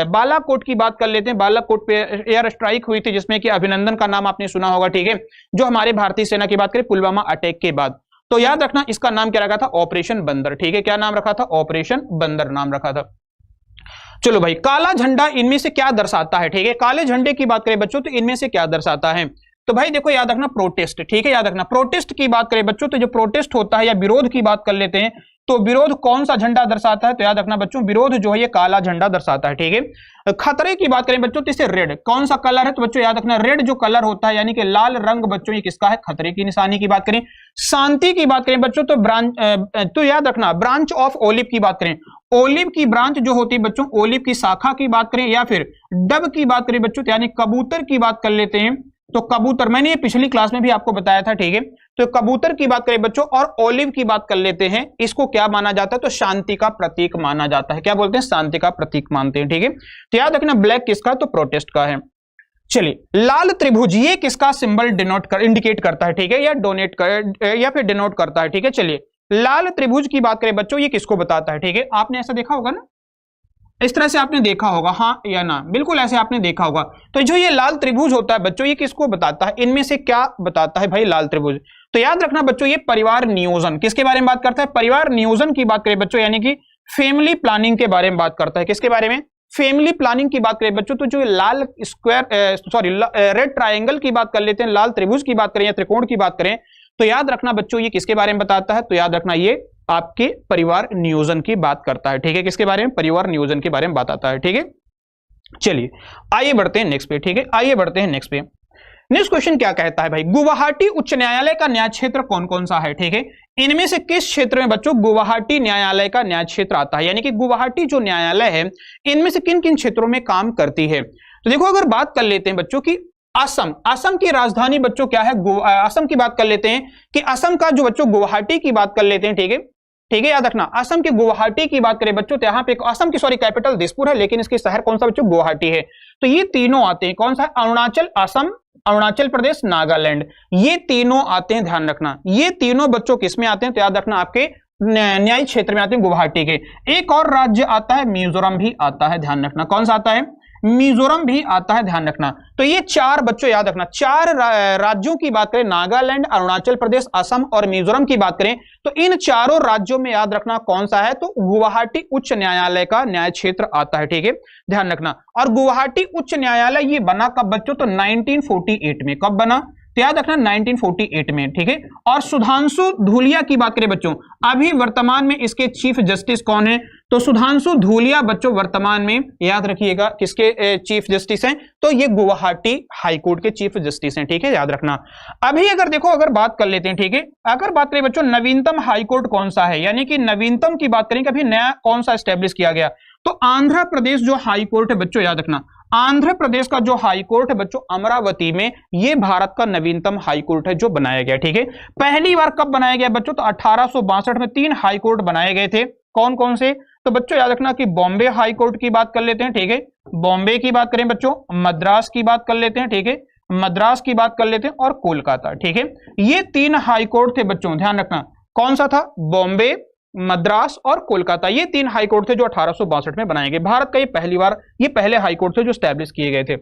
बालाकोट की बात कर लेते हैं, बालाकोट पे एयर स्ट्राइक हुई थी जिसमें कि अभिनंदन का नाम आपने सुना होगा, ठीक है, जो हमारे भारतीय सेना की बात करें पुलवामा अटैक के बाद। तो याद रखना इसका नाम क्या रखा था? ऑपरेशन बंदर, ठीक है। क्या नाम रखा था? ऑपरेशन बंदर नाम रखा था। चलो भाई, काला झंडा इनमें से क्या दर्शाता है, ठीक है। काले झंडे की बात करें बच्चों तो इनमें से क्या दर्शाता है? तो भाई देखो याद रखना प्रोटेस्ट, ठीक है, याद रखना प्रोटेस्ट की बात करें बच्चों तो जो प्रोटेस्ट होता है या विरोध की बात कर लेते हैं तो विरोध कौन सा झंडा दर्शाता है? तो याद रखना बच्चों विरोध जो है ये काला झंडा दर्शाता है, ठीक है। खतरे की बात करें बच्चों तो इसे रेड। कौन सा कलर है? तो बच्चों याद रखना रेड जो कलर होता है यानी कि लाल रंग बच्चों ये किसका है? खतरे की निशानी की बात करें। शांति की बात करें बच्चों तो याद रखना ब्रांच ऑफ ओलिव की बात करें, ओलिव की ब्रांच जो होती है बच्चों, ओलिव की शाखा की बात करें या फिर डब की बात करें बच्चों यानी कबूतर की बात कर लेते हैं तो कबूतर, मैंने ये पिछली क्लास में भी आपको बताया था, ठीक है। तो कबूतर की बात करें बच्चों और ओलिव की बात कर लेते हैं, इसको क्या माना जाता है? तो शांति का प्रतीक माना जाता है। क्या बोलते हैं? शांति का प्रतीक मानते हैं, ठीक है। तो याद रखना ब्लैक किसका? तो प्रोटेस्ट का है। चलिए लाल त्रिभुज ये किसका सिंबल इंडिकेट करता है, ठीक है, या डोनेट कर या फिर डिनोट करता है, ठीक है। चलिए लाल त्रिभुज की बात करें बच्चों ये किसको बताता है, ठीक है। आपने ऐसा देखा होगा ना, इस तरह से आपने देखा होगा, हाँ या ना? बिल्कुल ऐसे आपने देखा होगा। तो जो ये लाल त्रिभुज होता है बच्चों ये किसको बताता है? इनमें से क्या बताता है भाई लाल त्रिभुज? तो याद रखना बच्चों ये परिवार नियोजन, किसके बारे में बात करता है? परिवार नियोजन की बात करें बच्चों यानी कि फैमिली प्लानिंग के बारे में बात करता है। किसके बारे में? फैमिली प्लानिंग की बात करें बच्चों तो जो लाल रेड ट्राइंगल की बात कर लेते हैं, लाल त्रिभुज की बात करें या त्रिकोण की बात करें तो याद रखना बच्चों ये किसके बारे में बताता है? तो याद रखना ये आपके परिवार नियोजन की बात करता है, ठीक है। किसके बारे में? परिवार नियोजन के बारे में बताता है, ठीक है। चलिए आइए बढ़ते हैं नेक्स्ट पे, ठीक है, आइए बढ़ते हैं नेक्स्ट पे। नेक्स्ट क्वेश्चन क्या कहता है भाई? गुवाहाटी उच्च न्यायालय का न्याय क्षेत्र कौन कौन सा है, ठीक है। इनमें से किस क्षेत्र में बच्चों गुवाहाटी न्यायालय का न्याय क्षेत्र आता है? यानी कि गुवाहाटी जो न्यायालय है इनमें से किन किन क्षेत्रों में काम करती है? तो देखो अगर बात कर लेते हैं बच्चों की असम, असम की राजधानी बच्चों क्या है? असम की बात कर लेते हैं कि असम का जो बच्चों गुवाहाटी की बात कर लेते हैं, ठीक है, ठीक है, याद रखना असम के गुवाहाटी की बात करें बच्चों तो यहाँ पे असम की कैपिटल दिसपुर है लेकिन इसके शहर कौन सा बच्चों? गुवाहाटी है। तो ये तीनों आते हैं, कौन सा? अरुणाचल, असम, अरुणाचल प्रदेश, नागालैंड, ये तीनों आते हैं। ध्यान रखना ये तीनों बच्चों किस में आते हैं? तो याद रखना आपके न्यायिक क्षेत्र में आते हैं, गुवाहाटी के। एक और राज्य आता है मिजोरम भी आता है, ध्यान रखना कौन सा आता है? मिजोरम भी आता है, ध्यान रखना। तो ये चार बच्चों याद रखना, चार राज्यों की बात करें, नागालैंड, अरुणाचल प्रदेश, असम और मिजोरम की बात करें तो इन चारों राज्यों में याद रखना कौन सा है? तो गुवाहाटी उच्च न्यायालय का न्याय क्षेत्र आता है, ठीक है, ध्यान रखना। और गुवाहाटी उच्च न्यायालय ये बना कब बच्चों? तो 1948 में। कब बना? तो याद रखना 1948 में, ठीक है। और सुधांशु धूलिया की बात करें बच्चों, अभी वर्तमान में इसके चीफ जस्टिस कौन है? तो सुधांशु धूलिया बच्चों वर्तमान में याद रखिएगा किसके चीफ जस्टिस हैं? तो ये गुवाहाटी हाईकोर्ट के चीफ जस्टिस हैं, ठीक है, याद रखना। अभी अगर देखो अगर बात कर लेते हैं, ठीक है, अगर बात करें बच्चों नवीनतम हाईकोर्ट कौन सा है, यानी कि नवीनतम की बात करें कभी नया कौन सा स्टैब्लिश किया गया? तो आंध्र प्रदेश जो हाईकोर्ट है बच्चों याद रखना, आंध्र प्रदेश का जो हाईकोर्ट है बच्चों अमरावती में, ये भारत का नवीनतम हाईकोर्ट है जो बनाया गया, ठीक है। पहली बार कब बनाया गया बच्चों? तो 1862 में 3 हाईकोर्ट बनाए गए थे। कौन कौन से? तो बच्चों याद रखना कि बॉम्बे हाईकोर्ट की बात कर लेते हैं, ठीक है, बॉम्बे की बात करें बच्चों, मद्रास की बात कर लेते हैं, ठीक है, मद्रास की बात कर लेते हैं और कोलकाता, ठीक है। ये 3 हाईकोर्ट थे बच्चों, ध्यान रखना कौन सा था? बॉम्बे, मद्रास और कोलकाता, ये 3 हाईकोर्ट थे जो 1862 में बनाए गए। भारत का ये पहले हाईकोर्ट थे जो स्टैब्लिश किए गए थे।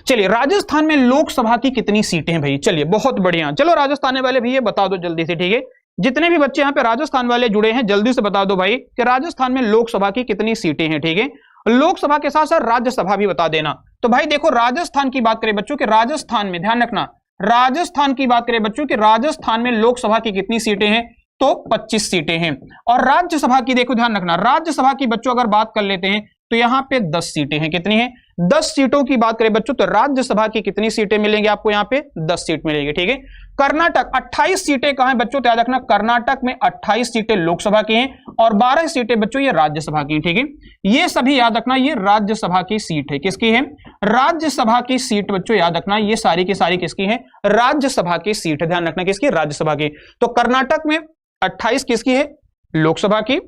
चलिए राजस्थान में लोकसभा की कितनी सीटें हैं भाई? चलिए बहुत बढ़िया, चलो राजस्थान वाले भी ये बता दो जल्दी से, ठीक है, जितने भी बच्चे यहाँ पे राजस्थान वाले जुड़े हैं जल्दी से बता दो भाई कि राजस्थान में लोकसभा की कितनी सीटें हैं, ठीक है। लोकसभा के साथ साथ राज्यसभा भी बता देना। तो भाई देखो राजस्थान की बात करें बच्चों कि राजस्थान में ध्यान रखना राजस्थान की बात करें बच्चों कि राजस्थान में लोकसभा की कितनी सीटें हैं, तो 25 सीटें हैं। और राज्यसभा की देखो ध्यान रखना, राज्यसभा की बच्चों अगर बात कर लेते हैं तो यहां पे 10 सीटें हैं। कितनी हैं? 10 सीटों की बात करें बच्चों तो राज्यसभा की कितनी सीटें मिलेंगी आपको? यहां पे 10 सीट मिलेगी। ठीक है। कर्नाटक 28 सीटें कहां है बच्चों? तो याद रखना कर्नाटक में 28 सीटें लोकसभा की हैं और 12 सीटें बच्चों ये राज्यसभा की हैं। ठीक है। ये सभी याद रखना ये राज्यसभा की सीट है। किसकी है? राज्यसभा की सीट बच्चों याद रखना ये सारी की सारी किसकी है? राज्यसभा की सीट है। ध्यान रखना किसकी? राज्यसभा की। तो कर्नाटक में 28 किसकी है? लोकसभा की।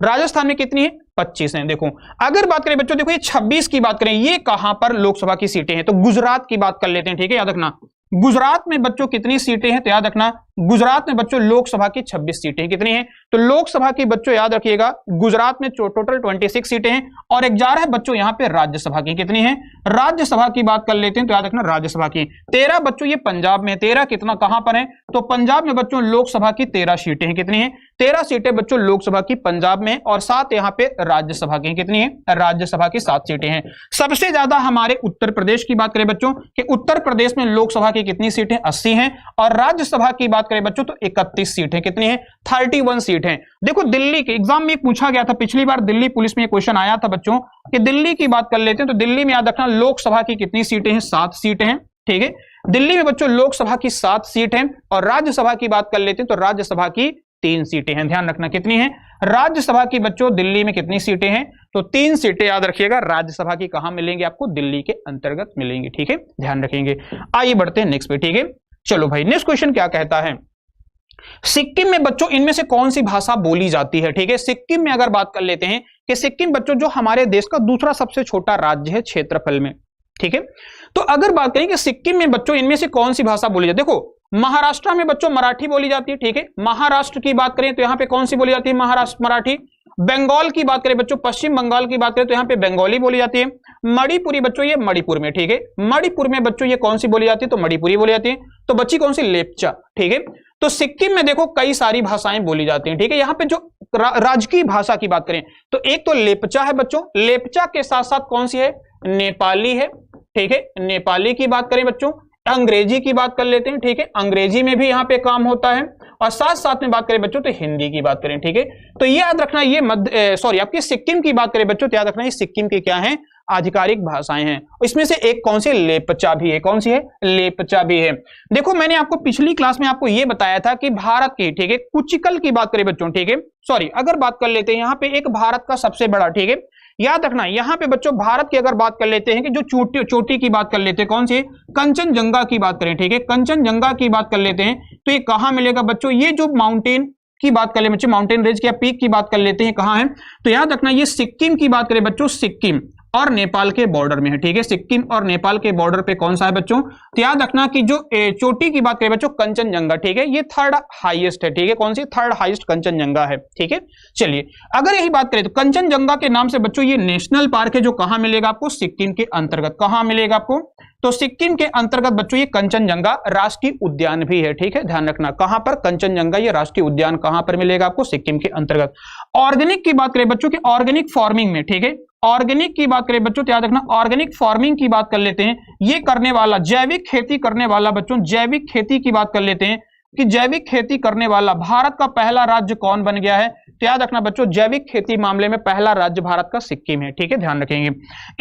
राजस्थान में कितनी है? 25 है। देखो अगर बात करें बच्चों, देखो ये 26 की बात करें, ये कहां पर लोकसभा की सीटें हैं? तो गुजरात की बात कर लेते हैं। ठीक है। याद रखना गुजरात में बच्चों कितनी सीटें हैं? तो याद रखना गुजरात में बच्चों लोकसभा की 26 सीटें हैं। कितनी हैं? तो लोकसभा की बच्चों याद रखिएगा गुजरात में टोटल 26 सीटें हैं और 11 है बच्चों यहां पे राज्यसभा की। कितनी है? राज्यसभा की बात कर लेते हैं तो याद रखना राज्यसभा की 13 बच्चों ये पंजाब में 13 कितना कहां पर है? तो पंजाब में बच्चों लोकसभा की 13 सीटें हैं। कितनी है? 13 सीटें बच्चों लोकसभा की पंजाब में और 7 यहां पे राज्यसभा की। कितनी है? राज्यसभा की 7 सीटें हैं। सबसे ज्यादा हमारे उत्तर प्रदेश की बात करें बच्चों कि उत्तर प्रदेश में लोकसभा की कितनी सीटें? 80 हैं और राज्यसभा की बात करें बच्चों तो 31 सीटें। कितनी है? 31 सीट है। देखो दिल्ली के एग्जाम में पूछा गया था, पिछली बार दिल्ली पुलिस में क्वेश्चन आया था बच्चों कि दिल्ली की बात कर लेते हैं तो दिल्ली में याद रखना लोकसभा की कितनी सीटें हैं? 7 सीटें हैं। ठीक है। दिल्ली में बच्चों लोकसभा की 7 सीट हैं और राज्यसभा की बात कर लेते हैं तो राज्यसभा की 3 सीटें हैं। ध्यान रखना कितनी है? राज्यसभा की बच्चों दिल्ली में कितनी सीटें हैं? तो 3 सीटें याद रखिएगा। राज्यसभा की कहां मिलेंगी आपको? दिल्ली के अंतर्गत मिलेंगी। ठीक है। ध्यान रखेंगे। आइए बढ़ते हैं नेक्स्ट पे। ठीक है। चलो भाई नेक्स्ट क्वेश्चन क्या कहता है? सिक्किम में बच्चों इनमें से कौन सी भाषा बोली जाती है? ठीक है। सिक्किम में अगर बात कर लेते हैं कि सिक्किम बच्चों जो हमारे देश का दूसरा सबसे छोटा राज्य है क्षेत्रफल में। ठीक है। तो अगर बात करें कि सिक्किम में बच्चों इनमें से कौन सी भाषा बोली जाती है? देखो महाराष्ट्र में बच्चों मराठी बोली जाती है। ठीक है। महाराष्ट्र की बात करें तो यहां पे कौन सी बोली जाती है? महाराष्ट्र मराठी। बंगाल की बात करें बच्चों, पश्चिम बंगाल की बात करें तो यहां पे बंगाली बोली जाती है। मणिपुरी बच्चों ये मणिपुर में। ठीक है। मणिपुर में बच्चों ये कौन सी बोली जाती है? तो मणिपुरी बोली जाती है। तो बच्ची कौन सी? लेप्चा। ठीक है। तो सिक्किम में देखो कई सारी भाषाएं बोली जाती हैं। ठीक है। यहां पे जो राजकीय भाषा की बात करें तो एक तो लेप्चा है बच्चों, लेप्चा के साथ साथ कौन सी है? नेपाली है। ठीक है। नेपाली की बात करें बच्चों, अंग्रेजी की बात कर लेते हैं। ठीक है। अंग्रेजी में भी यहां पे काम होता है और साथ साथ में बात करें बच्चों तो हिंदी की बात करें। ठीक है। तो ये याद रखना ये आपकी सिक्किम की बात करें बच्चों तो याद रखना ये सिक्किम की क्या है? आधिकारिक भाषाएं हैं। इसमें से एक कौन सी? लेप्चा भी है। कौन सी है? लेप्चा भी है। देखो मैंने आपको पिछली क्लास में आपको ये बताया था कि भारत की, ठीक है, कुचिकल की बात करें बच्चों, ठीक है, अगर बात कर लेते हैं यहां पे एक भारत का सबसे बड़ा, ठीक है, याद रखना यहां पे बच्चों भारत की अगर बात कर लेते हैं कि जो चोटी की बात कर लेते हैं, कौन सी? कंचनजंगा की बात करें। ठीक है। कंचनजंगा की बात कर लेते हैं तो ये कहां मिलेगा बच्चों? ये जो माउंटेन की बात कर ले बच्चों, माउंटेन रेंज या पीक की बात कर लेते हैं, कहां है? तो याद रखना ये सिक्किम की बात करें बच्चों, सिक्किम और नेपाल के बॉर्डर में है। ठीक है। सिक्किम और नेपाल के बॉर्डर पे कौन सा है बच्चों? तो याद रखना कि जो चोटी की बात करें बच्चों, कंचनजंगा, ठीक है, ये 3rd हाईएस्ट है। ठीक है। कौन सी? 3rd हाईएस्ट कंचनजंगा है। ठीक है। चलिए अगर यही बात करें तो कंचनजंगा के नाम से बच्चों ये नेशनल पार्क है जो कहां मिलेगा आपको? सिक्किम के अंतर्गत। कहां मिलेगा आपको? तो सिक्किम के अंतर्गत बच्चों ये कंचनजंगा राष्ट्रीय उद्यान भी है। ठीक है। ध्यान रखना कहां पर? कंचनजंगा ये राष्ट्रीय उद्यान कहां पर मिलेगा आपको? सिक्किम के अंतर्गत। ऑर्गेनिक की बात करें बच्चों की ऑर्गेनिक फार्मिंग में, ठीक है, ऑर्गेनिक की बात करें बच्चों तो याद रखना ऑर्गेनिक फार्मिंग की बात कर लेते हैं, ये करने वाला जैविक खेती करने वाला बच्चों, जैविक खेती की बात कर लेते हैं कि जैविक खेती करने वाला भारत का पहला राज्य कौन बन गया है? तो याद रखना बच्चों जैविक खेती मामले में पहला राज्य भारत का सिक्किम है। ठीक है। ध्यान रखेंगे।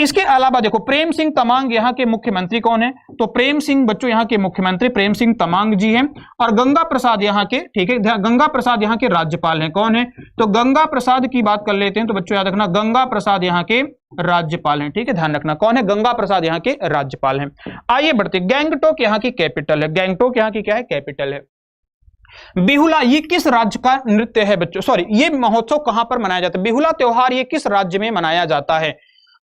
इसके अलावा देखो प्रेम सिंह तमांग यहाँ के मुख्यमंत्री कौन है? तो प्रेम सिंह बच्चों यहाँ के मुख्यमंत्री प्रेम सिंह तमांग जी हैं और गंगा प्रसाद यहाँ के, ठीक है, गंगा प्रसाद यहाँ के राज्यपाल हैं। कौन है? तो गंगा प्रसाद की बात कर लेते हैं तो बच्चों याद रखना गंगा प्रसाद यहाँ के राज्यपाल हैं। ठीक है। ध्यान रखना कौन है? गंगा प्रसाद यहाँ के राज्यपाल हैं। आइए बढ़ते, गैंगटोक यहाँ की कैपिटल है। गैंगटोक यहाँ की क्या है? कैपिटल है। बिहुला ये किस राज्य का नृत्य है बच्चों? ये महोत्सव कहां पर मनाया जाता है? बिहुला त्योहार ये किस राज्य में मनाया जाता है?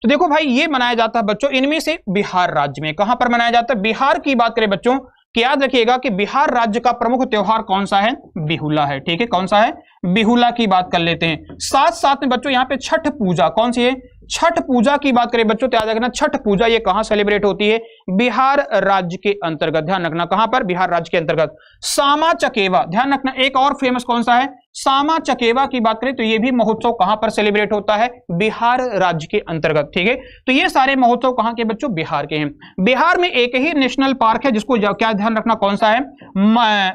तो देखो भाई ये मनाया जाता है बच्चों इनमें से बिहार राज्य में। कहां पर मनाया जाता है? बिहार की बात करें बच्चों कि याद रखिएगा कि बिहार राज्य का प्रमुख त्योहार कौन सा है? बिहुला है। ठीक है। कौन सा है? बिहुला की बात कर लेते हैं। साथ साथ में बच्चों यहाँ पे छठ पूजा, कौन सी है? छठ पूजा की बात करें बच्चों तो याद रखना छठ पूजा ये कहां सेलिब्रेट होती है? बिहार राज्य के अंतर्गत। ध्यान रखना कहां पर? बिहार राज्य के अंतर्गत। सामा चकेवा, ध्यान रखना एक और फेमस कौन सा है? सामा चकेवा की बात करें तो ये भी महोत्सव कहां पर सेलिब्रेट होता है? बिहार राज्य के अंतर्गत। ठीक है, तो ये सारे महोत्सव कहां के बच्चों? बिहार के हैं। बिहार में एक ही नेशनल पार्क है जिसको क्या ध्यान रखना कौन सा है?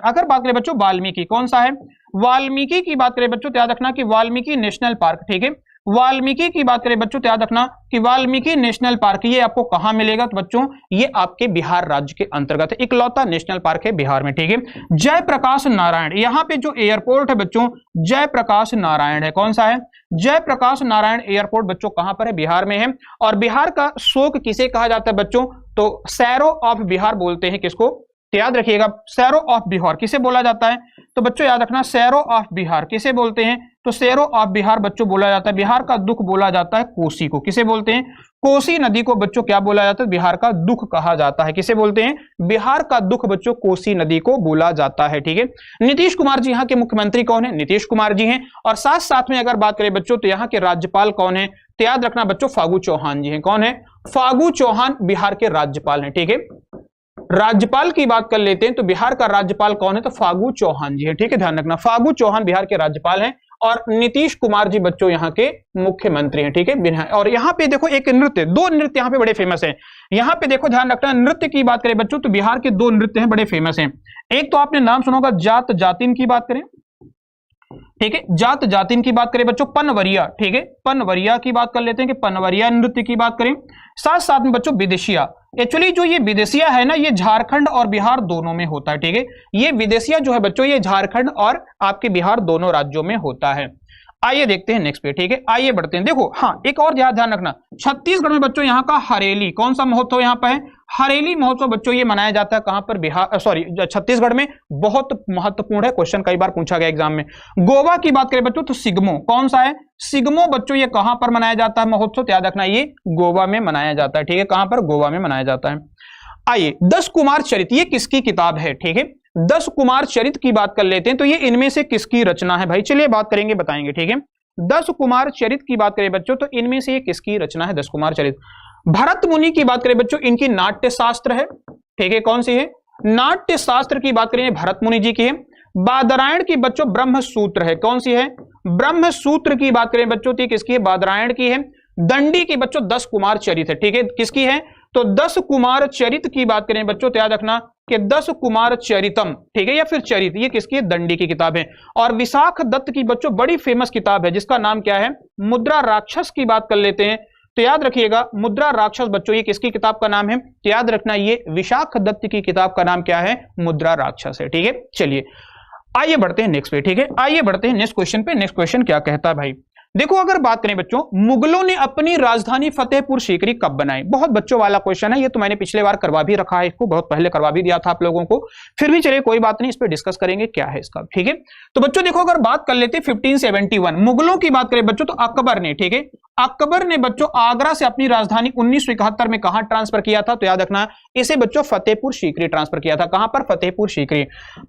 अगर बात करें बच्चों वाल्मीकि, कौन सा है? वाल्मीकि की बात करें बच्चों तो याद रखना कि वाल्मीकि नेशनल पार्क। ठीक है, वाल्मीकि की बात करें बच्चों तो याद रखना कि वाल्मीकि नेशनल पार्क ये आपको कहां मिलेगा? तो बच्चों ये आपके बिहार राज्य के अंतर्गत है, इकलौता नेशनल पार्क है बिहार में। ठीक है, जयप्रकाश नारायण, यहां पे जो एयरपोर्ट है बच्चों जयप्रकाश नारायण है, कौन सा है? जयप्रकाश नारायण एयरपोर्ट बच्चों कहां पर है? बिहार में है। और बिहार का शोक किसे कहा जाता है बच्चों? तो सैरो ऑफ बिहार बोलते हैं किसको? तो याद रखिएगा सैरो ऑफ बिहार किसे बोला जाता है? तो बच्चों याद रखना सैरो ऑफ बिहार किसे बोलते हैं? तो सैरो ऑफ बिहार बच्चों बोला जाता है, बिहार का दुख बोला जाता है कोसी को। किसे बोलते हैं? कोसी नदी को बच्चों क्या बोला जाता है? बिहार का दुख कहा जाता है। किसे बोलते हैं? बिहार का दुख बच्चों कोसी नदी को बोला जाता है। ठीक है, नीतीश कुमार जी यहाँ के मुख्यमंत्री कौन है? नीतीश कुमार जी हैं। और साथ साथ में अगर बात करें बच्चों तो यहाँ के राज्यपाल कौन है? तो याद रखना बच्चों फागू चौहान जी हैं। कौन है? फागू चौहान बिहार के राज्यपाल हैं। ठीक है, राज्यपाल की बात कर लेते हैं तो बिहार का राज्यपाल कौन है? तो फागू चौहान जी है। ठीक है, ध्यान रखना फागू चौहान बिहार के राज्यपाल हैं और नीतीश कुमार जी बच्चों यहाँ के मुख्यमंत्री हैं। ठीक है, और यहाँ पे देखो एक नृत्य, दो नृत्य यहाँ पे बड़े फेमस हैं। यहाँ पे देखो ध्यान रखना नृत्य की बात करें बच्चों तो बिहार के दो नृत्य हैं बड़े फेमस हैं। एक तो आपने नाम सुना होगा जात जातिन की बात करें। ठीक है, जात जातिन की बात करें बच्चों पनवरिया। ठीक है, पनवरिया की बात कर लेते हैं कि पनवरिया नृत्य की बात करें। साथ साथ में बच्चों विदेशिया, एक्चुअली जो ये विदेशिया है ना ये झारखंड और बिहार दोनों में होता है। ठीक है, ये विदेशिया जो है बच्चों ये झारखंड और आपके बिहार दोनों राज्यों में होता है। आइए देखते हैं नेक्स्ट पे। ठीक है, आइए बढ़ते हैं। देखो हाँ एक और ध्यान रखना छत्तीसगढ़ में बच्चों यहाँ का हरेली, कौन सा महोत्सव यहाँ पर है? हरेली महोत्सव बच्चों ये मनाया जाता है कहां पर? बिहार सॉरी छत्तीसगढ़ में। बहुत महत्वपूर्ण है, क्वेश्चन कई बार पूछा गया एग्जाम में। गोवा की बात करें बच्चों तो सिग्मो, कौन सा है? सिग्मो बच्चों ये कहां पर मनाया जाता है महोत्सव? याद रखना ये गोवा में मनाया जाता है। ठीक है, कहां पर? गोवा में मनाया जाता है। आइए 10 कुमार चरित ये किसकी किताब है? ठीक है, 10 कुमार चरित की बात कर लेते हैं तो ये इनमें से किसकी रचना है भाई? चलिए बात करेंगे, बताएंगे। ठीक है, 10 कुमार चरित की बात करें बच्चों तो इनमें से ये किसकी रचना है? 10 कुमार चरित भरत मुनि की बात करें बच्चों इनकी नाट्य शास्त्र है। ठीक है, कौन सी है? नाट्य शास्त्र की बात करें भरत मुनि जी की है। बादरायण की बच्चों ब्रह्म सूत्र है, कौन सी है? ब्रह्म सूत्र की बात करें बच्चों तो किसकी है? बादरायण की है। दंडी की बच्चों 10 कुमार चरित है। ठीक है, किसकी है? तो 10 कुमार चरित की बात करें बच्चों तो याद रखना कि 10 कुमार चरितम, ठीक है, या फिर चरित ये किसकी है? दंडी की किताब है। और विशाख दत्त की बच्चों बड़ी फेमस किताब है जिसका नाम क्या है? मुद्रा राक्षस की बात कर लेते हैं तो याद रखिएगा मुद्रा राक्षस बच्चों ये किसकी किताब का नाम है? तो याद रखना ये विशाख दत्त की किताब का नाम क्या है? मुद्रा राक्षस है। ठीक है, चलिए आइए बढ़ते हैं नेक्स्ट पे। ठीक है, आइए बढ़ते हैं नेक्स्ट क्वेश्चन पे। नेक्स्ट क्वेश्चन क्या कहता है भाई? देखो अगर बात करें बच्चों मुगलों ने अपनी राजधानी फतेहपुर सीकरी कब बनाई? बहुत बच्चों वाला क्वेश्चन है ये, तो मैंने पिछले बार करवा भी रखा है, इसको बहुत पहले करवा भी दिया था आप लोगों को। फिर भी चलिए कोई बात नहीं, इस पर डिस्कस करेंगे क्या है इसका। ठीक है, तो बच्चों देखो अगर बात कर लेते 1571 मुगलों की बात करें बच्चों तो अकबर ने, ठीक है, अकबर ने बच्चों आगरा से अपनी राजधानी 1971 में कहां ट्रांसफर किया था? तो याद रखना इसे बच्चों फतेहपुर सीकरी ट्रांसफर किया था। कहां पर? फतेहपुर सीकरी।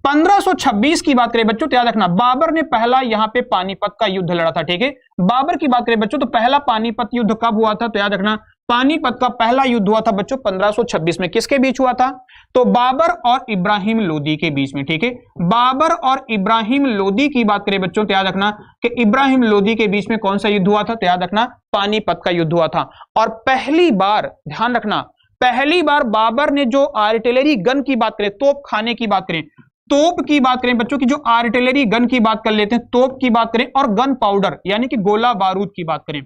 1526 की बात करें बच्चों तो याद रखना बाबर ने पहला यहां पे पानीपत का युद्ध लड़ा था। ठीक है, बाबर की बात करें बच्चों तो पहला पानीपत युद्ध कब हुआ था? तो याद रखना पानीपत का पहला युद्ध हुआ था बच्चों 1526 में। किसके बीच हुआ था? तो बाबर और इब्राहिम लोदी के बीच में। ठीक है, बाबर और इब्राहिम लोदी की बात करें बच्चों तो याद रखना कि इब्राहिम लोदी के बीच में कौन सा युद्ध हुआ था? तो याद रखना पानीपत का युद्ध हुआ था। और पहली बार ध्यान रखना पहली बार बाबर ने जो आर्टिलरी गन की बात करें, तोप खाने की बात करें, तोप की बात करें बच्चों की जो आर्टिलरी गन की बात कर लेते हैं, तोप की बात करें और गन पाउडर यानी कि गोला बारूद की बात करें,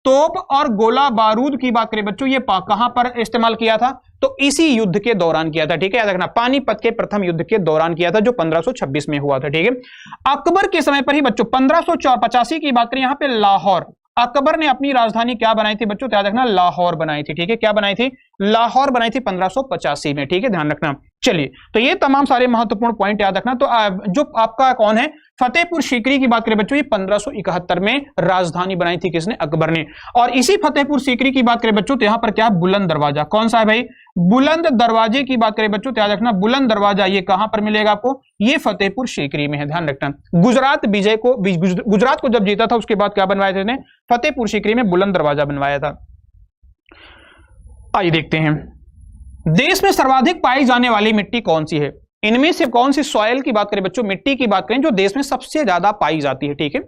तोप और गोला बारूद की बात करें बच्चों ये कहां पर इस्तेमाल किया था? तो इसी युद्ध के दौरान किया था। ठीक है, याद रखना पानीपत के प्रथम युद्ध के दौरान किया था जो 1526 में हुआ था। ठीक है, अकबर के समय पर ही बच्चों 1585 की बात करें यहां पे लाहौर, अकबर ने अपनी राजधानी क्या बनाई थी बच्चों? याद रखना लाहौर बनाई थी। ठीक है, क्या बनाई थी? लाहौर बनाई थी 1585 में, ठीक है, ध्यान रखना। चलिए, तो ये तमाम सारे महत्वपूर्ण पॉइंट याद रखना। तो जो आपका कौन है, फतेहपुर सीकरी की बात करें बच्चों, ये 1571 में राजधानी बनाई थी किसने, अकबर ने। और इसी फतेहपुर सीकरी की बात करें बच्चों, तो यहां पर क्या, बुलंद दरवाजा, कौन सा है भाई, बुलंद दरवाजे की बात करें बच्चों, तो याद रखना बुलंद दरवाजा ये कहां पर मिलेगा आपको, ये फतेहपुर सीकरी में है, ध्यान रखना। गुजरात को जब जीता था उसके बाद क्या बनवाया था, फतेहपुर सीकरी में बुलंद दरवाजा बनवाया था। आइए देखते हैं, देश में सर्वाधिक पाई जाने वाली मिट्टी कौन सी है, इनमें से कौन सी सॉइल की बात करें बच्चों, मिट्टी की बात करें जो देश में सबसे ज्यादा पाई जाती है, ठीक है,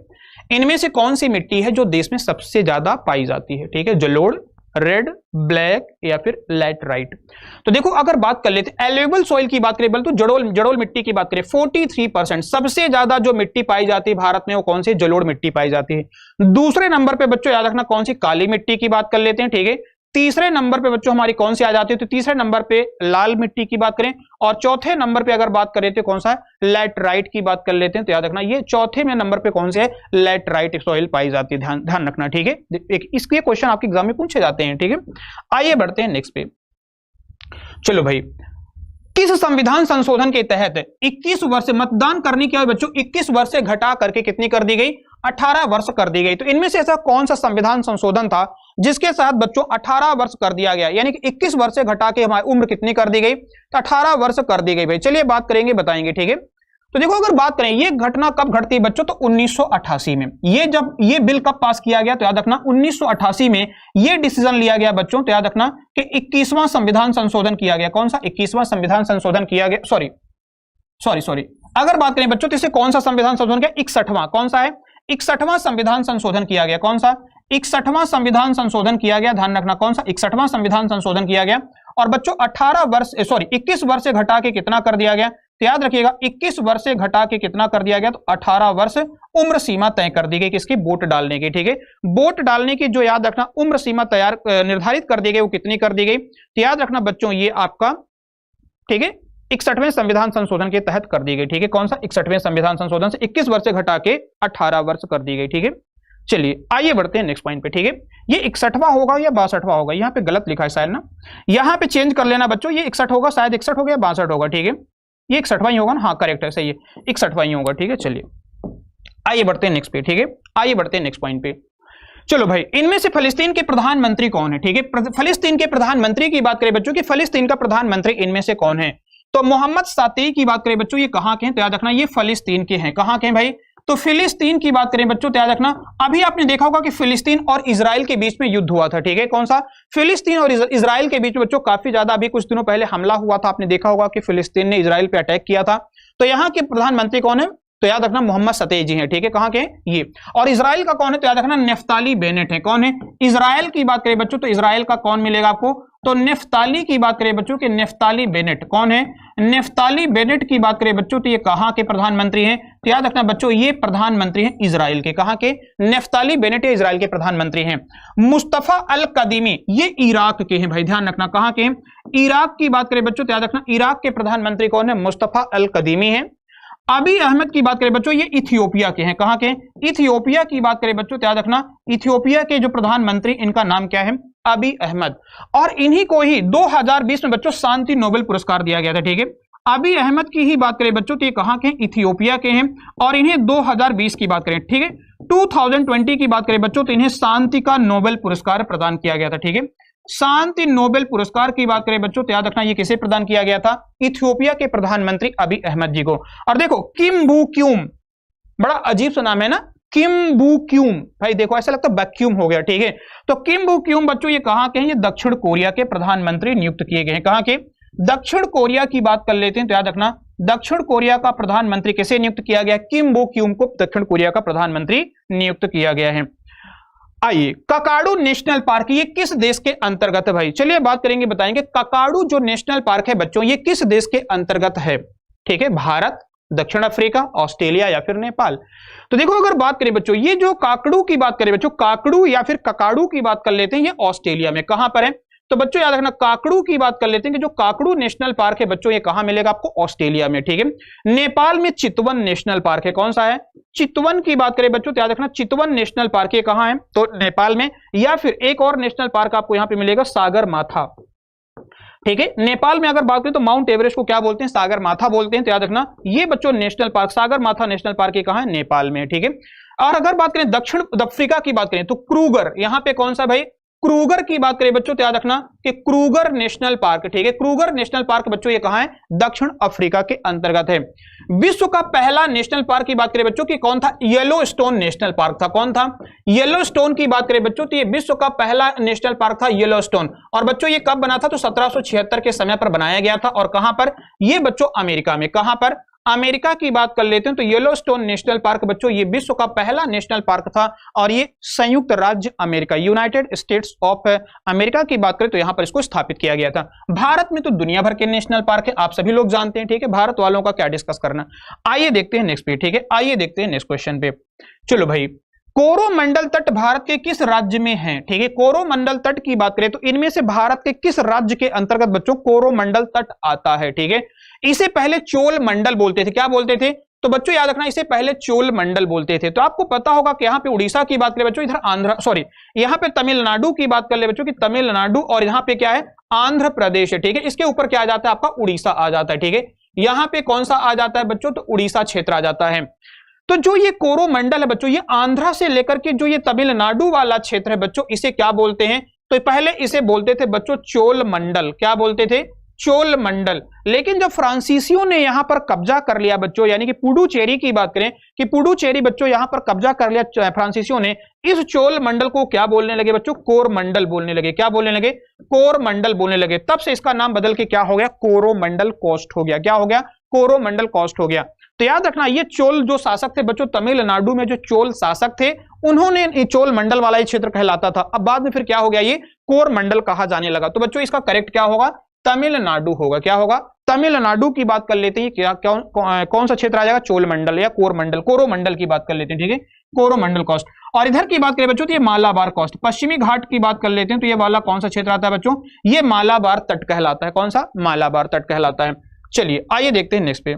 इनमें से कौन सी मिट्टी है जो देश में सबसे ज्यादा पाई जाती है, ठीक है, जलोढ़, रेड, ब्लैक या फिर लैटराइट। तो देखो अगर बात कर लेते हैं एल्यूवियल सॉइल की बात करें तो जड़ोल मिट्टी की बात करें 43% सबसे ज्यादा जो मिट्टी पाई जाती है भारत में वो कौन सी, जलोढ़ मिट्टी पाई जाती है। दूसरे नंबर पे बच्चों याद रखना कौन सी, काली मिट्टी की बात कर लेते हैं, ठीक है। तीसरे नंबर पे बच्चों हमारी कौन सी आ जाती है, तो तीसरे नंबर पे लाल मिट्टी की बात करें, और चौथे नंबर पे अगर बात करें तो कौन सा है, लैटराइट की बात कर लेते हैं। तो याद रखना ये चौथे में नंबर पे कौन से है, लैटराइट सॉइल पाई जाती है, ध्यान रखना, ठीक है। इसके क्वेश्चन आपके एग्जाम में पूछे जाते हैं, ठीक है। आइए बढ़ते हैं नेक्स्ट पे। चलो भाई, किस संविधान संशोधन के तहत 21 वर्ष से मतदान करने की बच्चों 21 वर्ष से घटा करके कितनी कर दी गई, 18 वर्ष कर दी गई। तो इनमें से ऐसा कौन सा संविधान संशोधन था जिसके साथ बच्चों 18 वर्ष कर दिया गया, यानी कि 21 वर्ष से घटा के हमारी उम्र कितनी कर दी गई, तो 18 वर्ष कर दी गई भाई। चलिए बात करेंगे, बताएंगे, ठीक है। तो देखो अगर बात करें ये घटना कब घटती है बच्चों, तो 1988 में। ये जब ये बिल कब पास किया गया, तो याद रखना 1988 में ये डिसीजन लिया गया बच्चों। तो याद रखना कि 21वां संविधान संशोधन किया गया, कौन सा, 21वां संविधान संशोधन किया गया, सॉरी अगर बात करें बच्चों तो इसे कौन सा संविधान संशोधन किया, 61वां, कौन सा है, 61वां संविधान संशोधन किया गया, कौन सा, 61वां संविधान संशोधन किया गया, ध्यान रखना कौन सा, 61वां संविधान संशोधन किया गया। और बच्चों 21 वर्ष से घटा के कितना कर दिया गया, तो याद रखिएगा 21 वर्ष से घटा के कितना कर दिया गया, तो 18 वर्ष उम्र सीमा तय कर दी गई, किसकी, वोट डालने की, ठीक है। वोट डालने की जो याद रखना उम्र सीमा निर्धारित कर दी गई, वो कितनी कर दी गई, तो याद रखना बच्चों ये आपका, ठीक है, 61वें संविधान संशोधन के तहत कर दी गई, ठीक है। कौन सा, 61वें संविधान संशोधन से 21 वर्ष से घटा के 18 वर्ष कर दी गई, ठीक है। चलिए आइए बढ़ते हैं नेक्स्ट पॉइंट पे, ठीक है। ये 61वां होगा या 62वां होगा, यहाँ पे गलत लिखा है शायद ना, यहाँ पे चेंज कर लेना बच्चों, ये 61 होगा, शायद 61 हो गया, 62 होगा, ठीक है। ये 61वां ही होगा ना, हाँ करेक्ट है, सही है, 61वां ही होगा, ठीक है। चलिए आइए बढ़ते हैं नेक्स्ट पे, ठीक है। आइए बढ़ते हैं नेक्स्ट पॉइंट पे। चलो भाई, इनमें से फिलिस्तीन के प्रधानमंत्री कौन है, ठीक है। फिलिस्तीन के प्रधानमंत्री की बात करें बच्चों कि फिलिस्तीन का प्रधानमंत्री इनमें से कौन है, तो मोहम्मद सातेई की बात करें बच्चों, ये कहां के हैं, तो याद रखना ये फिलिस्तीन के हैं, कहां के हैं भाई, तो फिलिस्तीन की बात करें बच्चों तो याद रखना अभी आपने देखा होगा कि फिलिस्तीन और इजराइल के बीच में युद्ध हुआ था, ठीक है। कौन सा, फिलिस्तीन और इजराइल के बीच में बच्चों काफी ज्यादा अभी कुछ दिनों पहले हमला हुआ था, आपने देखा होगा कि फिलिस्तीन ने इजराइल पे अटैक किया था। तो यहाँ के प्रधानमंत्री कौन है, तो याद रखना मोहम्मद सतेई जी हैं, ठीक है। कहां के ये, और इजराइल का कौन है, तो याद रखना नफ्ताली बेनेट है, कौन है, इजराइल की बात करें बच्चों तो इजराइल का कौन मिलेगा आपको, तो नफ्ताली की बात करें बच्चों कि नफ्ताली बेनेट, कौन है, नफ्ताली बेनेट की बात करें बच्चों तो ये कहां के प्रधानमंत्री हैं, तो याद रखना बच्चों ये प्रधानमंत्री हैं इजराइल के, कहां के, नफ्ताली बेनेट इजराइल के प्रधानमंत्री हैं। मुस्तफा अल कदीमी ये इराक के हैं भाई, ध्यान रखना कहां के, इराक की बात करें बच्चों तो याद रखना इराक के प्रधानमंत्री कौन है, मुस्तफा अल कदीमी है। अबी अहमद की बात करें बच्चों ये इथियोपिया के हैं, कहां के, इथियोपिया की बात करें बच्चों तो याद रखना इथियोपिया के जो प्रधानमंत्री इनका नाम क्या है, अबी अहमद। और इन्हीं को ही 2020 में बच्चों शांति नोबेल पुरस्कार दिया गया था, ठीक है। अबी अहमद की ही बात करें बच्चों तो ये कहां के, इथियोपिया के हैं, और इन्हें 2020 की बात करें, ठीक है, 2020 की बात करें बच्चों तो इन्हें शांति का नोबेल पुरस्कार प्रदान किया गया था, ठीक है। शांति नोबेल पुरस्कार की बात करें बच्चों तो याद रखना ये किसे प्रदान किया गया था, इथियोपिया के प्रधानमंत्री अबी अहमद जी को। और देखो किम बू क्यूम, बड़ा अजीब सा नाम है ना, किम बू क्यूम, भाई देखो ऐसा लगता है वैक्यूम हो गया, ठीक है। तो किम बू क्यूम बच्चों ये कहां के हैं, ये दक्षिण कोरिया के प्रधानमंत्री नियुक्त किए गए हैं, कहां के, दक्षिण कोरिया की बात कर लेते हैं तो याद रखना दक्षिण कोरिया का प्रधानमंत्री किसे नियुक्त किया गया, किम बू क्यूम को दक्षिण कोरिया का प्रधानमंत्री नियुक्त किया गया है। आइए, ककाडू नेशनल पार्क ये किस देश के अंतर्गत है भाई, चलिए बात करेंगे, बताएंगे ककाडू जो नेशनल पार्क है बच्चों ये किस देश के अंतर्गत है, ठीक है, भारत, दक्षिण अफ्रीका, ऑस्ट्रेलिया या फिर नेपाल। तो देखो अगर बात करें बच्चों ये जो काकड़ू की बात करें बच्चों, काकड़ू या फिर ककाडू की बात कर लेते हैं, ये ऑस्ट्रेलिया में, कहां पर है, तो बच्चों याद रखना काकड़ू की बात कर लेते हैं कि जो काकड़ू नेशनल पार्क है बच्चों ये कहां मिलेगा आपको, ऑस्ट्रेलिया में, ठीक है। नेपाल में चितवन नेशनल पार्क है, कौन सा है, चितवन की बात करें बच्चों तो याद रखना चितवन नेशनल पार्क ये कहां है, तो नेपाल में। या फिर एक और नेशनल पार्क आपको यहां पे मिलेगा सागर माथा, ठीक है। नेपाल में अगर बात करें तो माउंट एवरेस्ट को क्या बोलते हैं? सागर माथा बोलते हैं। तो याद रखना ये बच्चों नेशनल पार्क, सागर माथा नेशनल पार्क ये कहां है? नेपाल में, ठीक है। और अगर बात करें दक्षिण अफ्रीका की बात करें तो क्रूगर, यहां पे कौन सा भाई? क्रूगर की बात करें बच्चों तो याद रखना कि क्रूगर नेशनल पार्क, ठीक है। क्रूगर नेशनल पार्क बच्चों ये कहां है? दक्षिण अफ्रीका के अंतर्गत है। विश्व का पहला नेशनल पार्क की बात करें बच्चों कि कौन था? येलोस्टोन नेशनल पार्क था। कौन था? येलोस्टोन की बात करें बच्चों तो ये विश्व का पहला नेशनल पार्क था येलोस्टोन। और बच्चों ये कब बना था? तो 1776 के समय पर बनाया गया था। और कहां पर? ये बच्चों अमेरिका में। कहां पर? अमेरिका की बात कर लेते हैं तो येलोस्टोन नेशनल पार्क बच्चों ये विश्व का पहला नेशनल पार्क था और ये संयुक्त राज्य America, United states of America की बात करें तो यहां पर इसको स्थापित किया गया था। भारत में तो दुनिया भर के नेशनल पार्क है, आप सभी लोग जानते हैं, ठीक है। भारत वालों का क्या डिस्कस करना। आइए देखते हैं नेक्स्ट पे, ठीक है। आइए देखते हैं नेक्स्ट क्वेश्चन पे। चलो भाई, कोरोमंडल तट भारत के किस राज्य में है? ठीक है, कोरोमंडल तट की बात करें तो इनमें से भारत के किस राज्य के अंतर्गत बच्चों कोरोमंडल तट आता है? ठीक है, इसे पहले चोल मंडल बोलते थे। क्या बोलते थे? तो बच्चों याद रखना इसे पहले चोल मंडल बोलते थे। तो आपको पता होगा कि यहां पे उड़ीसा की बात करें बच्चों, इधर आंध्र, सॉरी यहां पे तमिलनाडु की बात कर ले बच्चों कि तमिलनाडु, और यहां पे क्या है? आंध्र प्रदेश है, ठीक है। इसके ऊपर क्या आ जाता है? आपका उड़ीसा आ जाता है, ठीक है। यहां पे कौन सा आ जाता है बच्चों? तो उड़ीसा क्षेत्र आ जाता है। तो जो ये कोरोमंडल है बच्चों, ये आंध्रा से लेकर के जो ये तमिलनाडु वाला क्षेत्र है बच्चों, इसे क्या बोलते हैं? तो पहले इसे बोलते थे बच्चों चोल मंडल। क्या बोलते थे? चोल मंडल। लेकिन जब फ्रांसीसियों ने यहां पर कब्जा कर लिया बच्चों, यानी कि पुडुचेरी की बात करें कि पुडुचेरी बच्चों यहां पर कब्जा कर लिया फ्रांसीसियों ने, इस चोल मंडल को क्या बोलने लगे बच्चों? कोरमंडल बोलने लगे। क्या बोलने लगे? कोरमंडल बोलने लगे। तब से इसका नाम बदल के क्या हो गया? कोरोमंडल कोस्ट हो गया। क्या हो गया? कोरोमंडल कोस्ट हो गया। तो याद रखना ये चोल जो शासक थे बच्चों, तमिलनाडु में जो चोल शासक थे उन्होंने चोल मंडल वाला ये क्षेत्र कहलाता था। अब बाद में फिर क्या हो गया? ये कोरमंडल कहा जाने लगा। तो बच्चों इसका करेक्ट क्या होगा? तमिलनाडु होगा। क्या होगा? तमिलनाडु की बात कर लेते हैं। क्या कौन सा क्षेत्र आ जाएगा? चोल मंडल या कोरमंडल, कोरोमंडल की बात कर लेते हैं, ठीक है। कोरोमंडल कोस्ट। और इधर की बात करें बच्चों तो ये मालाबार कोस्ट, पश्चिमी घाट की बात कर लेते हैं तो ये वाला कौन सा क्षेत्र आता है बच्चों? ये मालाबार तट कहलाता है। कौन सा? मालाबार तट कहलाता है। चलिए आइए देखते हैं नेक्स्ट पे।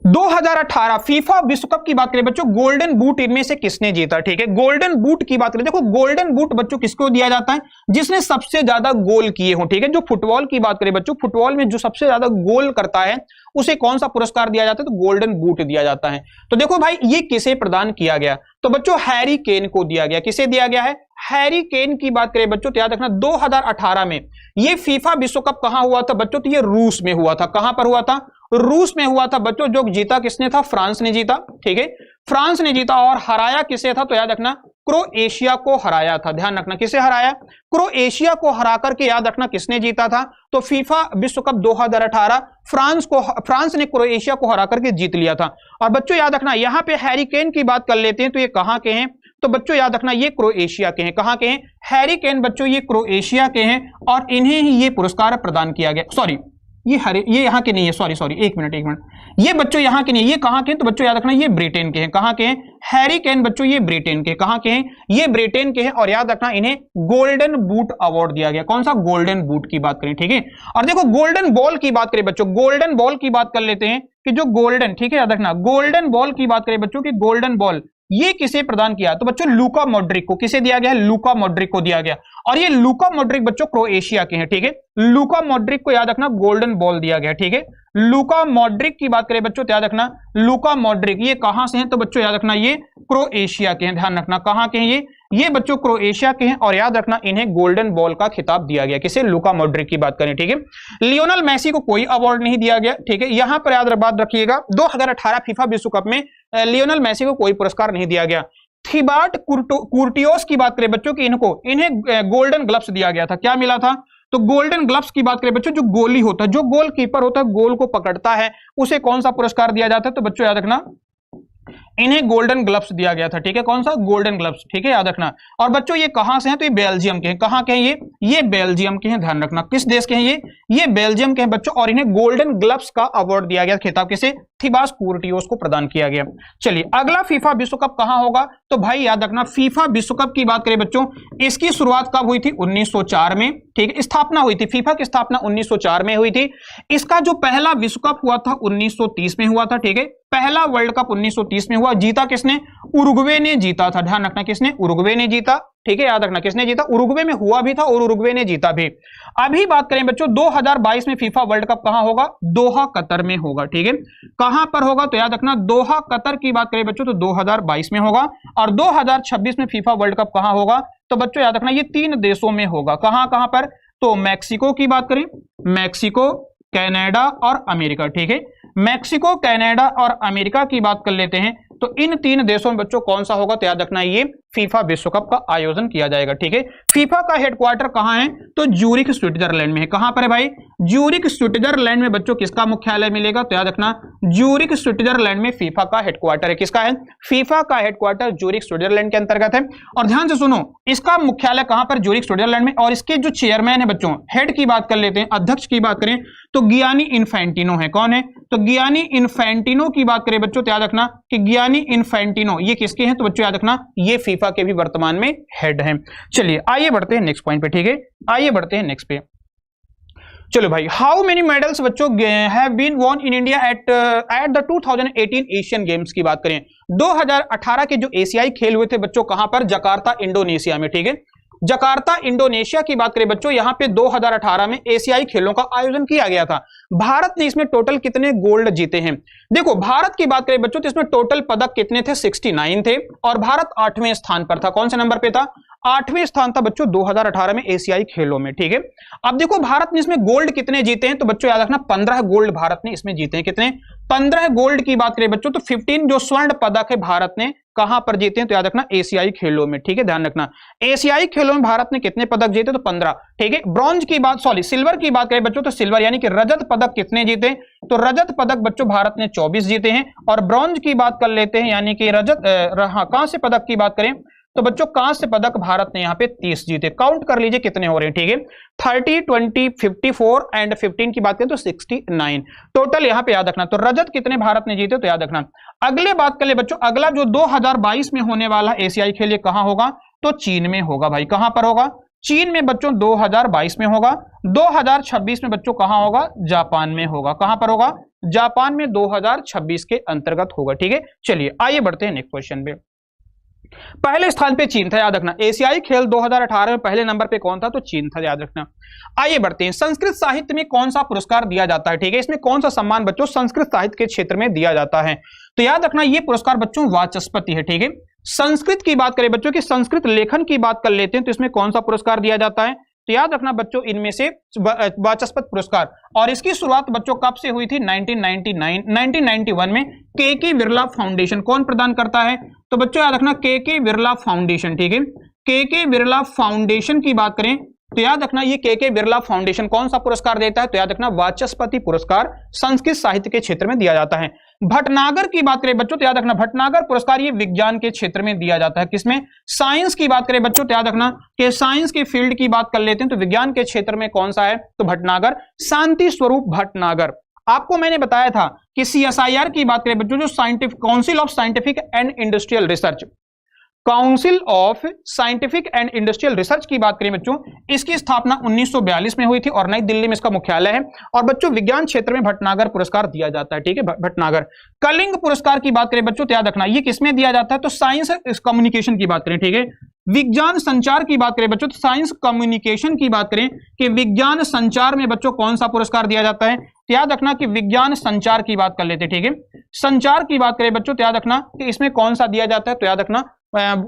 2018 फीफा विश्व कप की बात करें बच्चों, गोल्डन बूट इनमें से किसने जीता? ठीक है, गोल्डन बूट की बात करें, देखो गोल्डन बूट बच्चों किसको दिया जाता है? जिसने सबसे ज्यादा गोल किए हो, ठीक है। जो फुटबॉल की बात करें बच्चों, फुटबॉल में जो सबसे ज्यादा गोल करता है उसे कौन सा पुरस्कार दिया जाता है? तो गोल्डन बूट दिया जाता है। तो देखो भाई ये किसे प्रदान किया गया? तो बच्चों हैरी केन को दिया गया। किसे दिया गया है? हैरी केन की बात करें बच्चों तो याद रखना 2018 में ये फीफा विश्व कप कहां हुआ था बच्चों? तो ये रूस में हुआ था। कहां पर हुआ था? रूस में हुआ था बच्चों। जो जीता किसने था? फ्रांस ने जीता, ठीक है। फ्रांस ने जीता और हराया किसे था? तो याद रखना क्रोएशिया को हराया था। ध्यान रखना किसे हराया? क्रोएशिया को हरा करके याद रखना किसने जीता था? तो फीफा विश्व कप 2018 फ्रांस ने क्रोएशिया को हरा करके जीत लिया था। और बच्चों याद रखना यहां पे हैरी केन की बात कर लेते हैं तो ये कहां के हैं? तो बच्चों याद रखना ये क्रोएशिया के हैं। कहां के हैं? हैरी केन बच्चों ये क्रोएशिया के हैं और इन्हें ही ये पुरस्कार प्रदान किया गया। सॉरी ये यहाँ के नहीं है, सॉरी एक मिनट, ये बच्चों यहाँ के नहीं, ये कहाँ के हैं? तो बच्चों याद रखना ये ब्रिटेन के हैं। कहाँ के हैं? हैरी केन बच्चों ये ब्रिटेन के। कहाँ के हैं? ये ब्रिटेन के हैं। और याद रखना इन्हें गोल्डन बूट अवार्ड दिया गया। कौन सा? गोल्डन बूट की बात करें, ठीक है। और देखो गोल्डन बॉल की बात करें बच्चों, गोल्डन बॉल की बात कर लेते हैं कि जो गोल्डन, ठीक है, याद रखना गोल्डन बॉल की बात करें बच्चों की गोल्डन बॉल ये किसे प्रदान किया? तो बच्चों लूका मॉड्रिक को। किसे दिया गया? लूका मॉड्रिक को दिया गया। और ये लूका मॉड्रिक बच्चों क्रोएशिया के हैं, ठीक है। लूका मॉड्रिक को याद रखना गोल्डन बॉल दिया गया, ठीक है। लूका मॉड्रिक की बात करें बच्चों तो याद रखना लूका मॉड्रिक ये कहां से हैं? तो बच्चों याद रखना ये क्रोएशिया के हैं। ध्यान रखना कहां के हैं? ये बच्चों क्रोएशिया के हैं। और याद रखना इन्हें गोल्डन बॉल का खिताब दिया गया। किसे? लूका मॉड्रिक की बात करें, ठीक है। लियोनेल मेसी को कोई अवार्ड नहीं दिया गया, ठीक है। यहां पर बात रखिएगा 2018 फीफा विश्व कप में लियोनेल मेसी को कोई पुरस्कार नहीं दिया गया। थिबाट कुर्टियोस की बात करें बच्चों की इन्हें गोल्डन ग्लव्स दिया गया था। क्या मिला था? तो गोल्डन ग्लव्स की बात करें बच्चों, जो गोली होता है, जो गोलकीपर होता है, गोल को पकड़ता है, उसे कौन सा पुरस्कार दिया जाता है? तो बच्चों याद रखना इन्हें गोल्डन ग्लव्स दिया गया था, ठीक है। कौन सा? गोल्डन ग्लव्स, ठीक है, याद रखना। और बच्चों ये कहां से हैं? तो ये बेल्जियम के हैं। कहां के हैं? ये बेल्जियम के हैं। ध्यान रखना किस देश के हैं? ये बेल्जियम के हैं बच्चों। और इन्हें गोल्डन ग्लव्स का अवार्ड दिया गया, खिताब किसे? थिबास कुर्टियोस को प्रदान किया गया। चलिए अगला फीफा विश्व कप कहां होगा? तो भाई याद रखना फीफा विश्व कप की बात करें बच्चों, इसकी शुरुआत कब हुई थी? 1904 में, ठीक है। स्थापना हुई थी, फीफा की स्थापना 1904 में हुई थी। इसका जो पहला विश्व कप हुआ था 1930 में हुआ था, ठीक है। पहला वर्ल्ड कप 1930 में हुआ। जीता किसने? उरुग्वे ने जीता था। ध्यान रखना किसने? उरुग्वे ने जीता। ठीक है, याद रखना किसने जीता, उरुग्वे में हुआ भी था और उरुग्वे ने जीता भी। अभी बात करें बच्चों 2022 में फीफा वर्ल्ड कप कहां होगा, दोहा कतर में होगा, ठीक है, कहां पर होगा तो याद रखना दोहा कतर की बात करें बच्चों तो 2022 में होगा। और 2026 में फीफा वर्ल्ड कप कहां होगा तो बच्चों याद रखना ये 3 देशों में होगा। कहां कहां पर, तो मैक्सिको की बात करें, मैक्सिको, कनाडा और अमेरिका, ठीक है, मैक्सिको, कनाडा और अमेरिका की बात कर लेते हैं तो इन 3 देशों में बच्चों कौन सा होगा तो याद रखना ये फीफा विश्व कप का आयोजन किया जाएगा, ठीक है। फीफा का हेडक्वार्टर कहां है तो ज्यूरिख स्विट्जरलैंड में है। कहां पर है भाई, ज्यूरिख स्विट्जरलैंड में बच्चों किसका मुख्यालय मिलेगा तो याद रखना ज्यूरिख स्विट्जरलैंड में फीफा का हेडक्वार्टर है। किसका है, फीफा का हेडक्वार्टर ज्यूरिख स्विट्जरलैंड के अंतर्गत है। और ध्यान से सुनो, इसका मुख्यालय कहां पर, ज्यूरिख स्विट्जरलैंड में। और इसके जो चेयरमैन है बच्चों, हेड की बात कर लेते हैं, अध्यक्ष की बात करें तो गियानी इन्फेंटिनो है। कौन है तो गियानी इन्फेंटिनो की बात करें बच्चों तो याद रखना कि गियानी इन्फेंटिनो ये किसके हैं तो बच्चों याद रखना ये फीफा के भी वर्तमान में हेड हैं। चलिए आइए बढ़ते हैं नेक्स्ट पॉइंट पे, ठीक है, आइए बढ़ते हैं नेक्स्ट पे। चलो भाई, हाउ मेनी मेडल्स बच्चों have been won in India at the 2018 Asian Games की बात करें, 2018 के जो एशियाई खेल हुए थे बच्चों कहां पर, जकार्ता इंडोनेशिया में, ठीक है, जकार्ता इंडोनेशिया की बात करें बच्चों यहां पे 2018 में एशियाई खेलों का आयोजन किया गया था। भारत ने इसमें टोटल कितने गोल्ड जीते हैं, देखो भारत की बात करें बच्चों तो इसमें टोटल पदक कितने थे, 69 थे और भारत 8वें स्थान पर था। कौन से नंबर पे था, 8वें स्थान था बच्चों 2018 में एशियाई खेलों में, ठीक है। अब देखो भारत ने इसमें गोल्ड कितने जीते हैं तो बच्चों याद रखना 15 गोल्ड भारत ने इसमें जीते हैं। कितने, 15 गोल्ड की बात करें बच्चों तो 15 जो स्वर्ण पदक है भारत ने कहां पर जीते हैं तो याद रखना एशियाई खेलों में, ठीक है, ध्यान रखना एशियाई खेलों में भारत ने कितने पदक जीते तो 15, ठीक है। ब्रॉन्ज की बात, सॉरी सिल्वर की बात करें बच्चों तो सिल्वर यानी कि रजत पदक कितने जीते तो रजत पदक बच्चों भारत ने 24 जीते हैं। और ब्रॉन्ज की बात कर लेते हैं यानी कि रजत कांस्य पदक की बात करें तो बच्चों कांस्य पदक भारत ने यहां पे 30 जीते। काउंट कर लीजिए कितने हो रहे हैं, ठीक है, 30, 20, 54 एंड 15 की बात करें तो 69 टोटल यहां पे याद रखना। तो रजत कितने भारत ने जीते तो याद रखना। अगले बात कर ले बच्चों, अगला जो 2022 में होने वाला एशियाई खेल ये कहां होगा तो चीन में होगा भाई। कहां पर होगा, चीन में बच्चों 2022 में होगा। 2026 में बच्चों कहां होगा, जापान में होगा। कहां पर होगा, जापान में 2026 के अंतर्गत होगा, ठीक है। चलिए आइए बढ़ते हैं नेक्स्ट क्वेश्चन पे। पहले स्थान पे चीन था, याद रखना एशियाई खेल 2018 में पहले नंबर पे कौन था तो चीन था, याद रखना। आइए बढ़ते हैं, संस्कृत साहित्य में कौन सा पुरस्कार दिया जाता है, ठीक है, इसमें कौन सा सम्मान बच्चों संस्कृत साहित्य के क्षेत्र में दिया जाता है तो याद रखना ये पुरस्कार बच्चों वाचस्पति है, ठीक है। संस्कृत की बात करें बच्चों की संस्कृत लेखन की बात कर लेते हैं तो इसमें कौन सा पुरस्कार दिया जाता है तो याद रखना बच्चों इनमें से वाचस्पति पुरस्कार। और इसकी शुरुआत बच्चों कब से हुई थी, 1991 में के बिरला फाउंडेशन कौन प्रदान करता है तो बच्चों याद रखना के बिरला फाउंडेशन, ठीक है, के बिरला फाउंडेशन की बात करें तो याद रखना ये के बिरला फाउंडेशन कौन सा पुरस्कार देता है तो याद रखना वाचस्पति पुरस्कार संस्कृत साहित्य के क्षेत्र में दिया जाता है। भटनागर की बात करें बच्चों तो याद रखना भटनागर पुरस्कार ये विज्ञान के क्षेत्र में दिया जाता है। किसमें, साइंस की बात करें बच्चों तो याद रखना कि साइंस के फील्ड की बात कर लेते हैं तो विज्ञान के क्षेत्र में कौन सा है तो भटनागर, शांति स्वरूप भटनागर। आपको मैंने बताया था कि CSIR की बात करें बच्चों जो scientific council of scientific and industrial research, council of scientific and industrial research की बात करें बच्चों इसकी स्थापना 1942 में हुई थी और नई दिल्ली में इसका मुख्यालय है। और बच्चों विज्ञान क्षेत्र में भटनागर पुरस्कार दिया जाता है, ठीक है, भटनागर। कलिंग पुरस्कार की बात करें बच्चों तो याद रखना ये किसमें दिया जाता है तो साइंस कम्युनिकेशन की बात करें, ठीक है। विज्ञान संचार की बात करें बच्चों तो साइंस कम्युनिकेशन की बात करें कि विज्ञान संचार में बच्चों कौन सा पुरस्कार दिया जाता है तो याद रखना कि विज्ञान संचार की बात कर लेते, ठीक है। संचार की बात करें बच्चों तो याद रखना कि इसमें कौन सा दिया जाता है तो याद रखना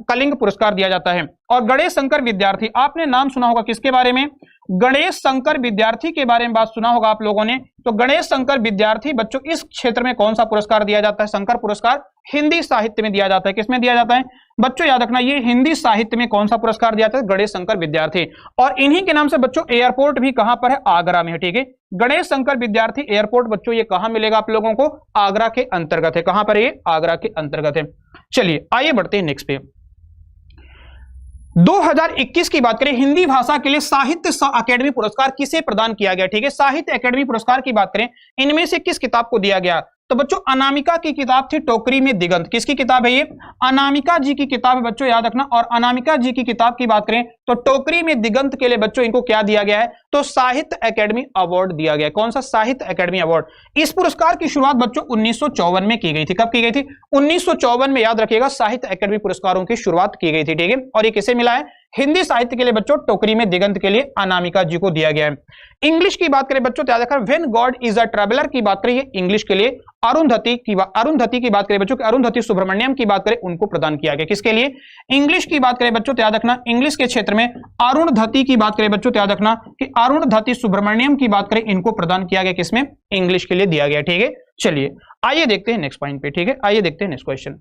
कलिंग पुरस्कार दिया जाता है। और गणेश शंकर विद्यार्थी, आपने नाम सुना होगा किसके बारे में, गणेश शंकर विद्यार्थी के बारे में बात सुना होगा आप लोगों ने। तो गणेश शंकर विद्यार्थी बच्चों इस क्षेत्र में कौन सा पुरस्कार दिया जाता है, शंकर पुरस्कार हिंदी साहित्य में दिया जाता है। किसमें दिया जाता है बच्चों याद रखना ये हिंदी साहित्य में कौन सा पुरस्कार दिया जाता है, गणेश शंकर विद्यार्थी। और इन्हीं के नाम से बच्चों एयरपोर्ट भी कहां पर है, आगरा में है, ठीक है। गणेश शंकर विद्यार्थी एयरपोर्ट बच्चों ये कहां मिलेगा आप लोगों को, आगरा के अंतर्गत है। कहां पर, ये आगरा के अंतर्गत है। चलिए आइए बढ़ते हैं नेक्स्ट पे। 2021 की बात करें हिंदी भाषा के लिए साहित्य अकेडमी पुरस्कार किसे प्रदान किया गया, ठीक है। साहित्य अकेडमी पुरस्कार की बात करें इनमें से किस किताब को दिया गया तो बच्चों अनामिका की किताब थी टोकरी में दिगंत। किसकी किताब है ये, अनामिका जी की किताब है बच्चों, याद रखना। और अनामिका जी की किताब की बात करें तो टोकरी में दिगंत के लिए बच्चों इनको क्या दिया गया है तो साहित्य अकेडमी अवार्ड दिया गया। कौन सा, साहित्य अकेडमी अवार्ड। इस पुरस्कार की शुरुआत बच्चों 1954 में की गई थी। कब की गई थी, 1954 में, याद रखिएगा साहित्य अकेडमी पुरस्कारों की शुरुआत की गई थी, ठीक है। और ये किसे मिला है, हिंदी साहित्य के लिए बच्चों टोकरी में दिगंत के लिए अनामिका जी को दिया गया है। इंग्लिश की बात करें बच्चों तो याद रखना when God is a traveller की बात करें इंग्लिश के लिए अरुंधति की बात करें बच्चों अरुंधति सुब्रमण्यम की बात करें उनको प्रदान किया गया। किसके लिए? इंग्लिश की बात करें बच्चों तो याद रखना इंग्लिश के क्षेत्र में अरुंधति की बात करें बच्चों तो याद रखना कि अरुंधति सुब्रमण्यम की बात करें इनको प्रदान किया गया। किसमें? इंग्लिश के लिए दिया गया। ठीक है, चलिए आइए देखते हैं नेक्स्ट पॉइंट पे। ठीक है, आइए देखते हैं नेक्स्ट क्वेश्चन।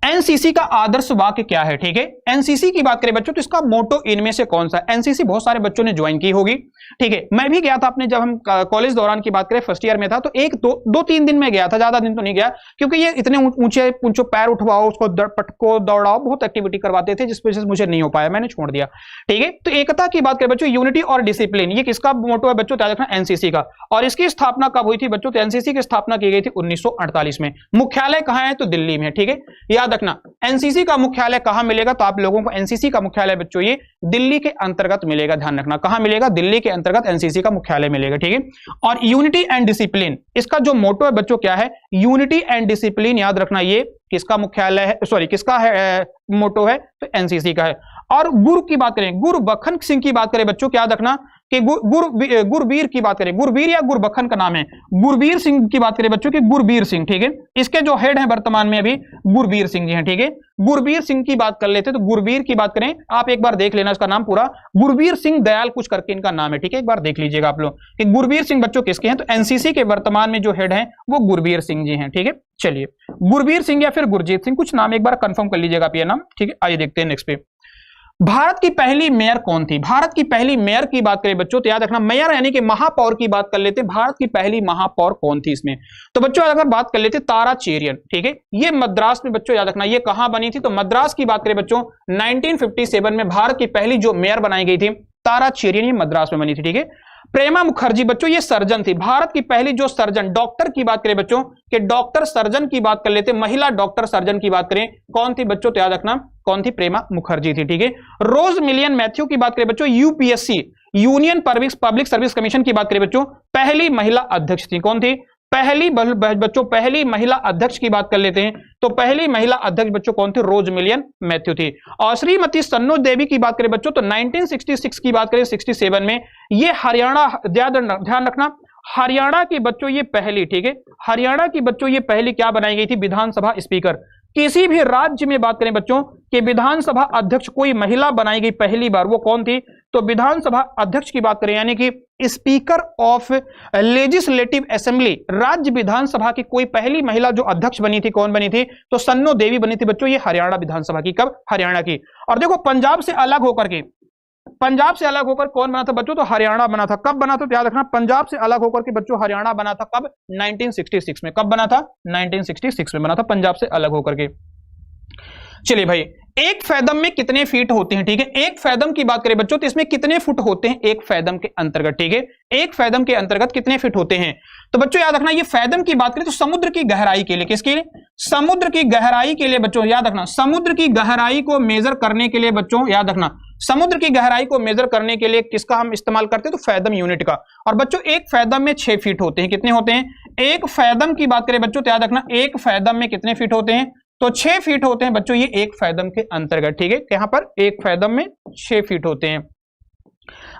एनसीसी का आदर्श वाक्य क्या है? ठीक है, एनसीसी की बात करें बच्चों तो इसका मोटो इनमें से कौन सा? एनसीसी बहुत सारे बच्चों ने ज्वाइन की होगी। ठीक है, मैं भी गया था अपने, जब हम कॉलेज दौरान की बात करें फर्स्ट ईयर में था तो एक दो तीन दिन में गया था, ज्यादा दिन तो नहीं गया, क्योंकि ये इतने ऊंचे ऊंचे पैर उठवाओ, उसको पटको दौड़ाओ, बहुत एक्टिविटी करवाते थे जिस वजह से मुझे नहीं हो पाया, मैंने छोड़ दिया। ठीक है, तो एकता की बात करें बच्चों यूनिटी और डिसिप्लिन, ये किसका मोटो है बच्चों? याद रखना एनसीसी का। और इसकी स्थापना कब हुई थी बच्चों? तो एनसीसी की स्थापना की गई थी 1948 में। मुख्यालय कहां है? तो दिल्ली में। ठीक है, याद रखना एनसीसी का मुख्यालय कहां मिलेगा? तो आप लोगों को एनसीसी का मुख्यालय बच्चों ये दिल्ली के अंतर्गत मिलेगा। ध्यान रखना कहां मिलेगा? दिल्ली के अंतर्गत एनसीसी का मुख्यालय मिलेगा। ठीक है, और यूनिटी एंड डिसिप्लिन इसका जो मोटो है बच्चों क्या है? Unity and discipline. याद रखना ये किसका मुख्यालय है, सॉरी किसका है मोटो है? तो एनसीसी का है। और गुरु की बात करें, गुरबखन सिंह की बात करें बच्चों क्या याद रखना कि गुरबीर की बात करें, गुरबीर या गुरबखन का नाम है, गुरबीर सिंह की बात करें बच्चों की गुरबीर सिंह। ठीक है, इसके जो हेड हैं वर्तमान में अभी गुरबीर सिंह जी हैं। ठीक है, गुरबीर सिंह की बात कर लेते तो गुरबीर की बात करें, आप एक बार देख लेना इसका नाम पूरा, गुरबीर सिंह दयाल कुछ करके इनका नाम है। ठीक है, एक बार देख लीजिएगा आप लोग कि गुरबीर सिंह बच्चों किसके हैं? तो एनसीसी के वर्तमान में जो हेड हैं वो गुरबीर सिंह जी हैं। ठीक है, चलिए गुरबीर सिंह या फिर गुरजीत सिंह, कुछ नाम एक बार कंफर्म कर लीजिएगा आप ये नाम। ठीक है, आइए देखते हैं नेक्स्ट पे। भारत की पहली मेयर कौन थी? भारत की पहली मेयर की बात करें बच्चों तो याद रखना मेयर यानी कि महापौर की बात कर लेते हैं। भारत की पहली महापौर कौन थी इसमें? तो बच्चों अगर बात कर लेते तारा चेरियन। ठीक है, ये मद्रास में बच्चों याद रखना ये कहां बनी थी? तो मद्रास की बात करें बच्चों 1957 में भारत की पहली जो मेयर बनाई गई थी तारा चेरियन, ये मद्रास में बनी थी। ठीक है, प्रेमा मुखर्जी बच्चों ये सर्जन थी, भारत की पहली जो सर्जन डॉक्टर की बात करें बच्चों कि डॉक्टर सर्जन की बात कर लेते, महिला डॉक्टर सर्जन की बात करें कौन थी बच्चों? तो याद रखना कौन थी? प्रेमा मुखर्जी थी। ठीक है, रोज मिलियन मैथ्यू की बात करें बच्चों UPSC union public service commission की बात करें बच्चों पहली महिला अध्यक्ष थी। कौन थी? पहली बच्चों पहली महिला अध्यक्ष की बात कर लेते हैं तो पहली महिला अध्यक्ष बच्चों कौन थी? रोज मिलियन मैथ्यू थी। और श्रीमती सन्नो देवी की बात करें बच्चों तो 1966 की बात करें 67 में ये हरियाणा, ध्यान रखना हरियाणा की बच्चों ये पहली, ठीक है, हरियाणा की बच्चों ये पहली क्या बनाई गई थी? विधानसभा स्पीकर। किसी भी राज्य में बात करें बच्चों कि विधानसभा अध्यक्ष कोई महिला बनाई गई पहली बार, वो कौन थी? तो विधानसभा अध्यक्ष की बात करें यानी कि स्पीकर ऑफ लेजिस्लेटिव असेंबली, राज्य विधानसभा की कोई पहली महिला जो अध्यक्ष बनी थी, कौन बनी थी? तो सन्नो देवी बनी थी बच्चों, ये हरियाणा विधानसभा की। कब? हरियाणा की। और देखो पंजाब से अलग होकर के, पंजाब से अलग होकर कौन बना था बच्चों? तो हरियाणा बना था। कब बना था? तो याद रखना पंजाब से अलग होकर के बच्चों हरियाणा बना था। कब? 1966 में। कब बना था? 1966 में बना था, पंजाब से अलग होकर के। चलिए भाई, एक फैदम में कितने फीट होते हैं? ठीक है, एक फैदम की बात करें बच्चों तो इसमें कितने फुट होते हैं एक फैदम के अंतर्गत? ठीक है, एक फैदम के अंतर्गत कितने फीट होते हैं? तो बच्चों याद रखना ये फैदम की बात करें तो समुद्र की गहराई के लिए, किसके लिए? समुद्र की गहराई के लिए बच्चों याद रखना, समुद्र की गहराई को मेजर करने के लिए बच्चों याद रखना, समुद्र की गहराई को मेजर करने के लिए किसका हम इस्तेमाल करते हैं? तो फैदम यूनिट का। और बच्चों एक फैदम में 6 फीट होते हैं। कितने होते हैं? एक फैदम की बात करें बच्चों तो याद रखना एक फैदम में कितने फीट होते हैं? तो 6 फीट होते हैं बच्चों, ये एक फैदम के अंतर्गत। ठीक है, यहां पर एक फैदम में 6 फीट होते हैं।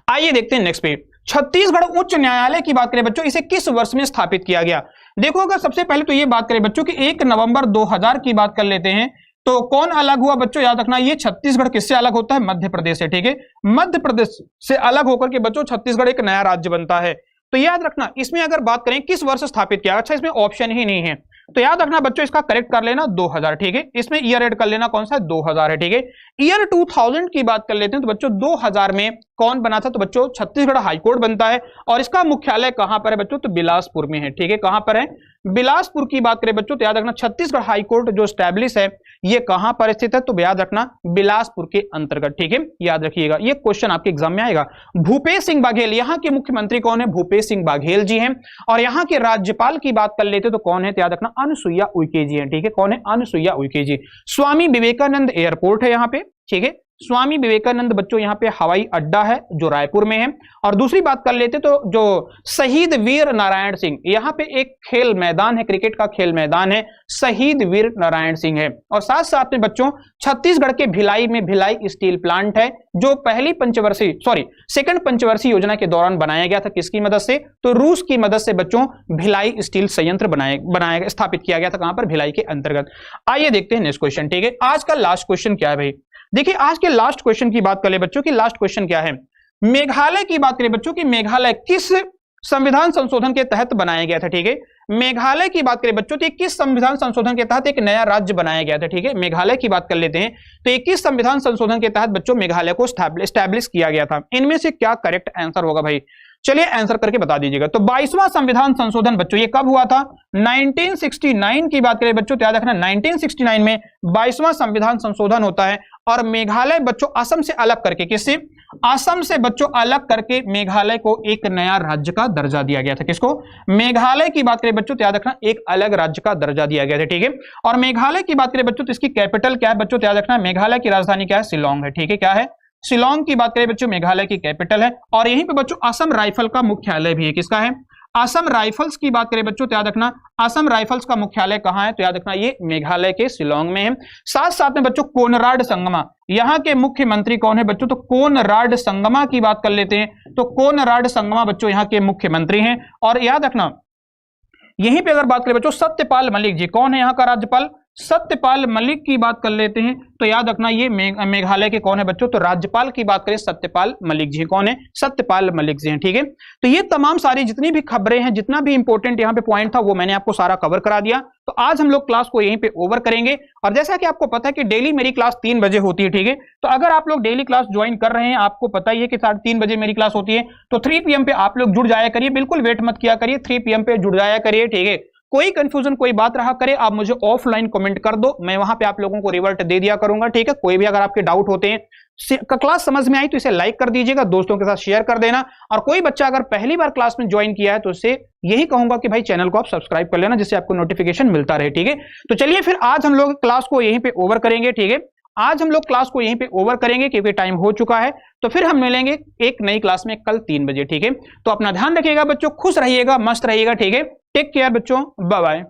आइए देखते हैं नेक्स्ट पेज। छत्तीसगढ़ उच्च न्यायालय की बात करें बच्चों इसे किस वर्ष में स्थापित किया गया? देखो अगर सबसे पहले तो ये बात करें बच्चों कि 1 नवंबर 2000 की बात कर लेते हैं तो कौन अलग हुआ बच्चों? याद रखना ये छत्तीसगढ़ किससे अलग होता है? मध्य प्रदेश से। ठीक है, मध्य प्रदेश से अलग होकर के बच्चों छत्तीसगढ़ एक नया राज्य बनता है। तो याद रखना इसमें अगर बात करें किस वर्ष स्थापित किया, अच्छा इसमें ऑप्शन ही नहीं है तो याद रखना बच्चों इसका करेक्ट कर लेना 2000। ठीक है, इसमें ईयर ऐड कर लेना कौन सा है? 2000 है। ठीक है, ईयर 2000 की बात कर लेते हैं तो बच्चों 2000 में कौन बना था? तो बच्चों छत्तीसगढ़ हाईकोर्ट बनता है। और इसका मुख्यालय कहां पर है बच्चों? तो बिलासपुर में है। ठीक है, कहां पर है? बिलासपुर की बात करें बच्चों तो याद रखना छत्तीसगढ़ हाईकोर्ट जो स्टैब्लिश है ये कहां पर स्थित है? तो याद रखना बिलासपुर के अंतर्गत। ठीक है, याद रखिएगा ये क्वेश्चन आपके एग्जाम में आएगा। भूपेश सिंह बघेल, यहां के मुख्यमंत्री कौन है? भूपेश सिंह बघेल जी हैं। और यहां के राज्यपाल की बात कर लेते तो कौन है? तो याद रखना अनुसुईया उइके जी हैं। ठीक है, कौन है? अनुसुईया उइके जी। स्वामी विवेकानंद एयरपोर्ट है यहां पे। ठीक है, स्वामी विवेकानंद बच्चों यहाँ पे हवाई अड्डा है जो रायपुर में है। और दूसरी बात कर लेते तो जो शहीद वीर नारायण सिंह, यहाँ पे एक खेल मैदान है, क्रिकेट का खेल मैदान है, शहीद वीर नारायण सिंह है। और साथ साथ में बच्चों छत्तीसगढ़ के भिलाई में भिलाई स्टील प्लांट है जो सेकंड पंचवर्षीय योजना के दौरान बनाया गया था। किसकी मदद से? तो रूस की मदद से बच्चों भिलाई स्टील संयंत्र बनाया स्थापित किया गया था। कहां पर? भिलाई के अंतर्गत। आइए देखते हैं नेक्स्ट क्वेश्चन। ठीक है, आज का लास्ट क्वेश्चन क्या है भाई? देखिए आज के लास्ट क्वेश्चन की बात करें बच्चों की, लास्ट क्वेश्चन क्या है? मेघालय की बात करें बच्चों की, मेघालय किस संविधान संशोधन के तहत बनाया गया था? ठीक है, मेघालय की बात करें बच्चों तो किस संविधान संशोधन के तहत एक नया राज्य बनाया गया था? ठीक है, मेघालय की बात कर लेते हैं तो 21 संविधान संशोधन के तहत बच्चों मेघालय को स्टैब्लिश किया गया था। इनमें से क्या करेक्ट आंसर होगा भाई? चलिए आंसर करके बता दीजिएगा। तो 22वां संविधान संशोधन बच्चों ये कब हुआ था? 1969 की बात करें बच्चों, याद रखना 1969 में 22वां संविधान संशोधन होता है। और मेघालय बच्चों असम से अलग करके, किससे? असम से बच्चों अलग करके मेघालय को एक नया राज्य का दर्जा दिया गया था। किसको? मेघालय की बात करें बच्चों तो याद रखना एक अलग राज्य का दर्जा दिया गया था। ठीक है, और मेघालय की बात करें बच्चों तो इसकी कैपिटल क्या है बच्चों? याद रखना मेघालय की राजधानी क्या है? शिलोंग है। ठीक है, क्या है? शिलोंग की बात करें बच्चों मेघालय की कैपिटल है। और यहीं पे बच्चों असम राइफल का मुख्यालय भी है। किसका है? असम राइफल्स की बात करें बच्चों तो याद रखना असम राइफल्स का मुख्यालय कहां है? तो याद रखना ये मेघालय के शिलोंग में है। साथ साथ में बच्चों कोनराड संगमा, यहां के मुख्यमंत्री कौन है बच्चों? तो कोनराड संगमा की बात कर लेते हैं तो कोनराड संगमा बच्चों यहां के मुख्यमंत्री हैं। और याद रखना यहीं पे अगर बात करें बच्चों सत्यपाल मलिक जी, कौन है यहाँ का राज्यपाल? सत्यपाल मलिक की बात कर लेते हैं तो याद रखना ये मेघालय के कौन है बच्चों? तो राज्यपाल की बात करें सत्यपाल मलिक जी, कौन है? सत्यपाल मलिक जी हैं। ठीक है, तो ये तमाम सारी जितनी भी खबरें हैं, जितना भी इंपॉर्टेंट यहाँ पे पॉइंट था वो मैंने आपको सारा कवर करा दिया। तो आज हम लोग क्लास को यहीं पे ओवर करेंगे। और जैसा कि आपको पता है कि डेली मेरी क्लास 3 बजे होती है। ठीक है, तो अगर आप लोग डेली क्लास ज्वाइन कर रहे हैं, आपको पता ही है कि 3:30 बजे मेरी क्लास होती है, तो 3 PM पे आप लोग जुड़ जाया करिए, बिल्कुल वेट मत किया करिए, 3 PM पे जुड़ जाया करिए। ठीक है, कोई कंफ्यूजन कोई बात रहा करे आप मुझे ऑफलाइन कमेंट कर दो, मैं वहां पे आप लोगों को रिवर्ट दे दिया करूंगा। ठीक है, कोई भी अगर आपके डाउट होते हैं, क्लास समझ में आई तो इसे लाइक कर दीजिएगा, दोस्तों के साथ शेयर कर देना। और कोई बच्चा अगर पहली बार क्लास में ज्वाइन किया है तो उससे यही कहूंगा कि भाई चैनल को आप सब्सक्राइब कर लेना, जिससे आपको नोटिफिकेशन मिलता रहे। ठीक है, तो चलिए फिर आज हम लोग क्लास को यहीं पे ओवर करेंगे। ठीक है, आज हम लोग क्लास को यहीं पे ओवर करेंगे क्योंकि टाइम हो चुका है। तो फिर हम मिलेंगे एक नई क्लास में कल 3 बजे। ठीक है, तो अपना ध्यान रखिएगा बच्चों, खुश रहिएगा, मस्त रहिएगा। ठीक है, टेक केयर बच्चों, बाय बाय।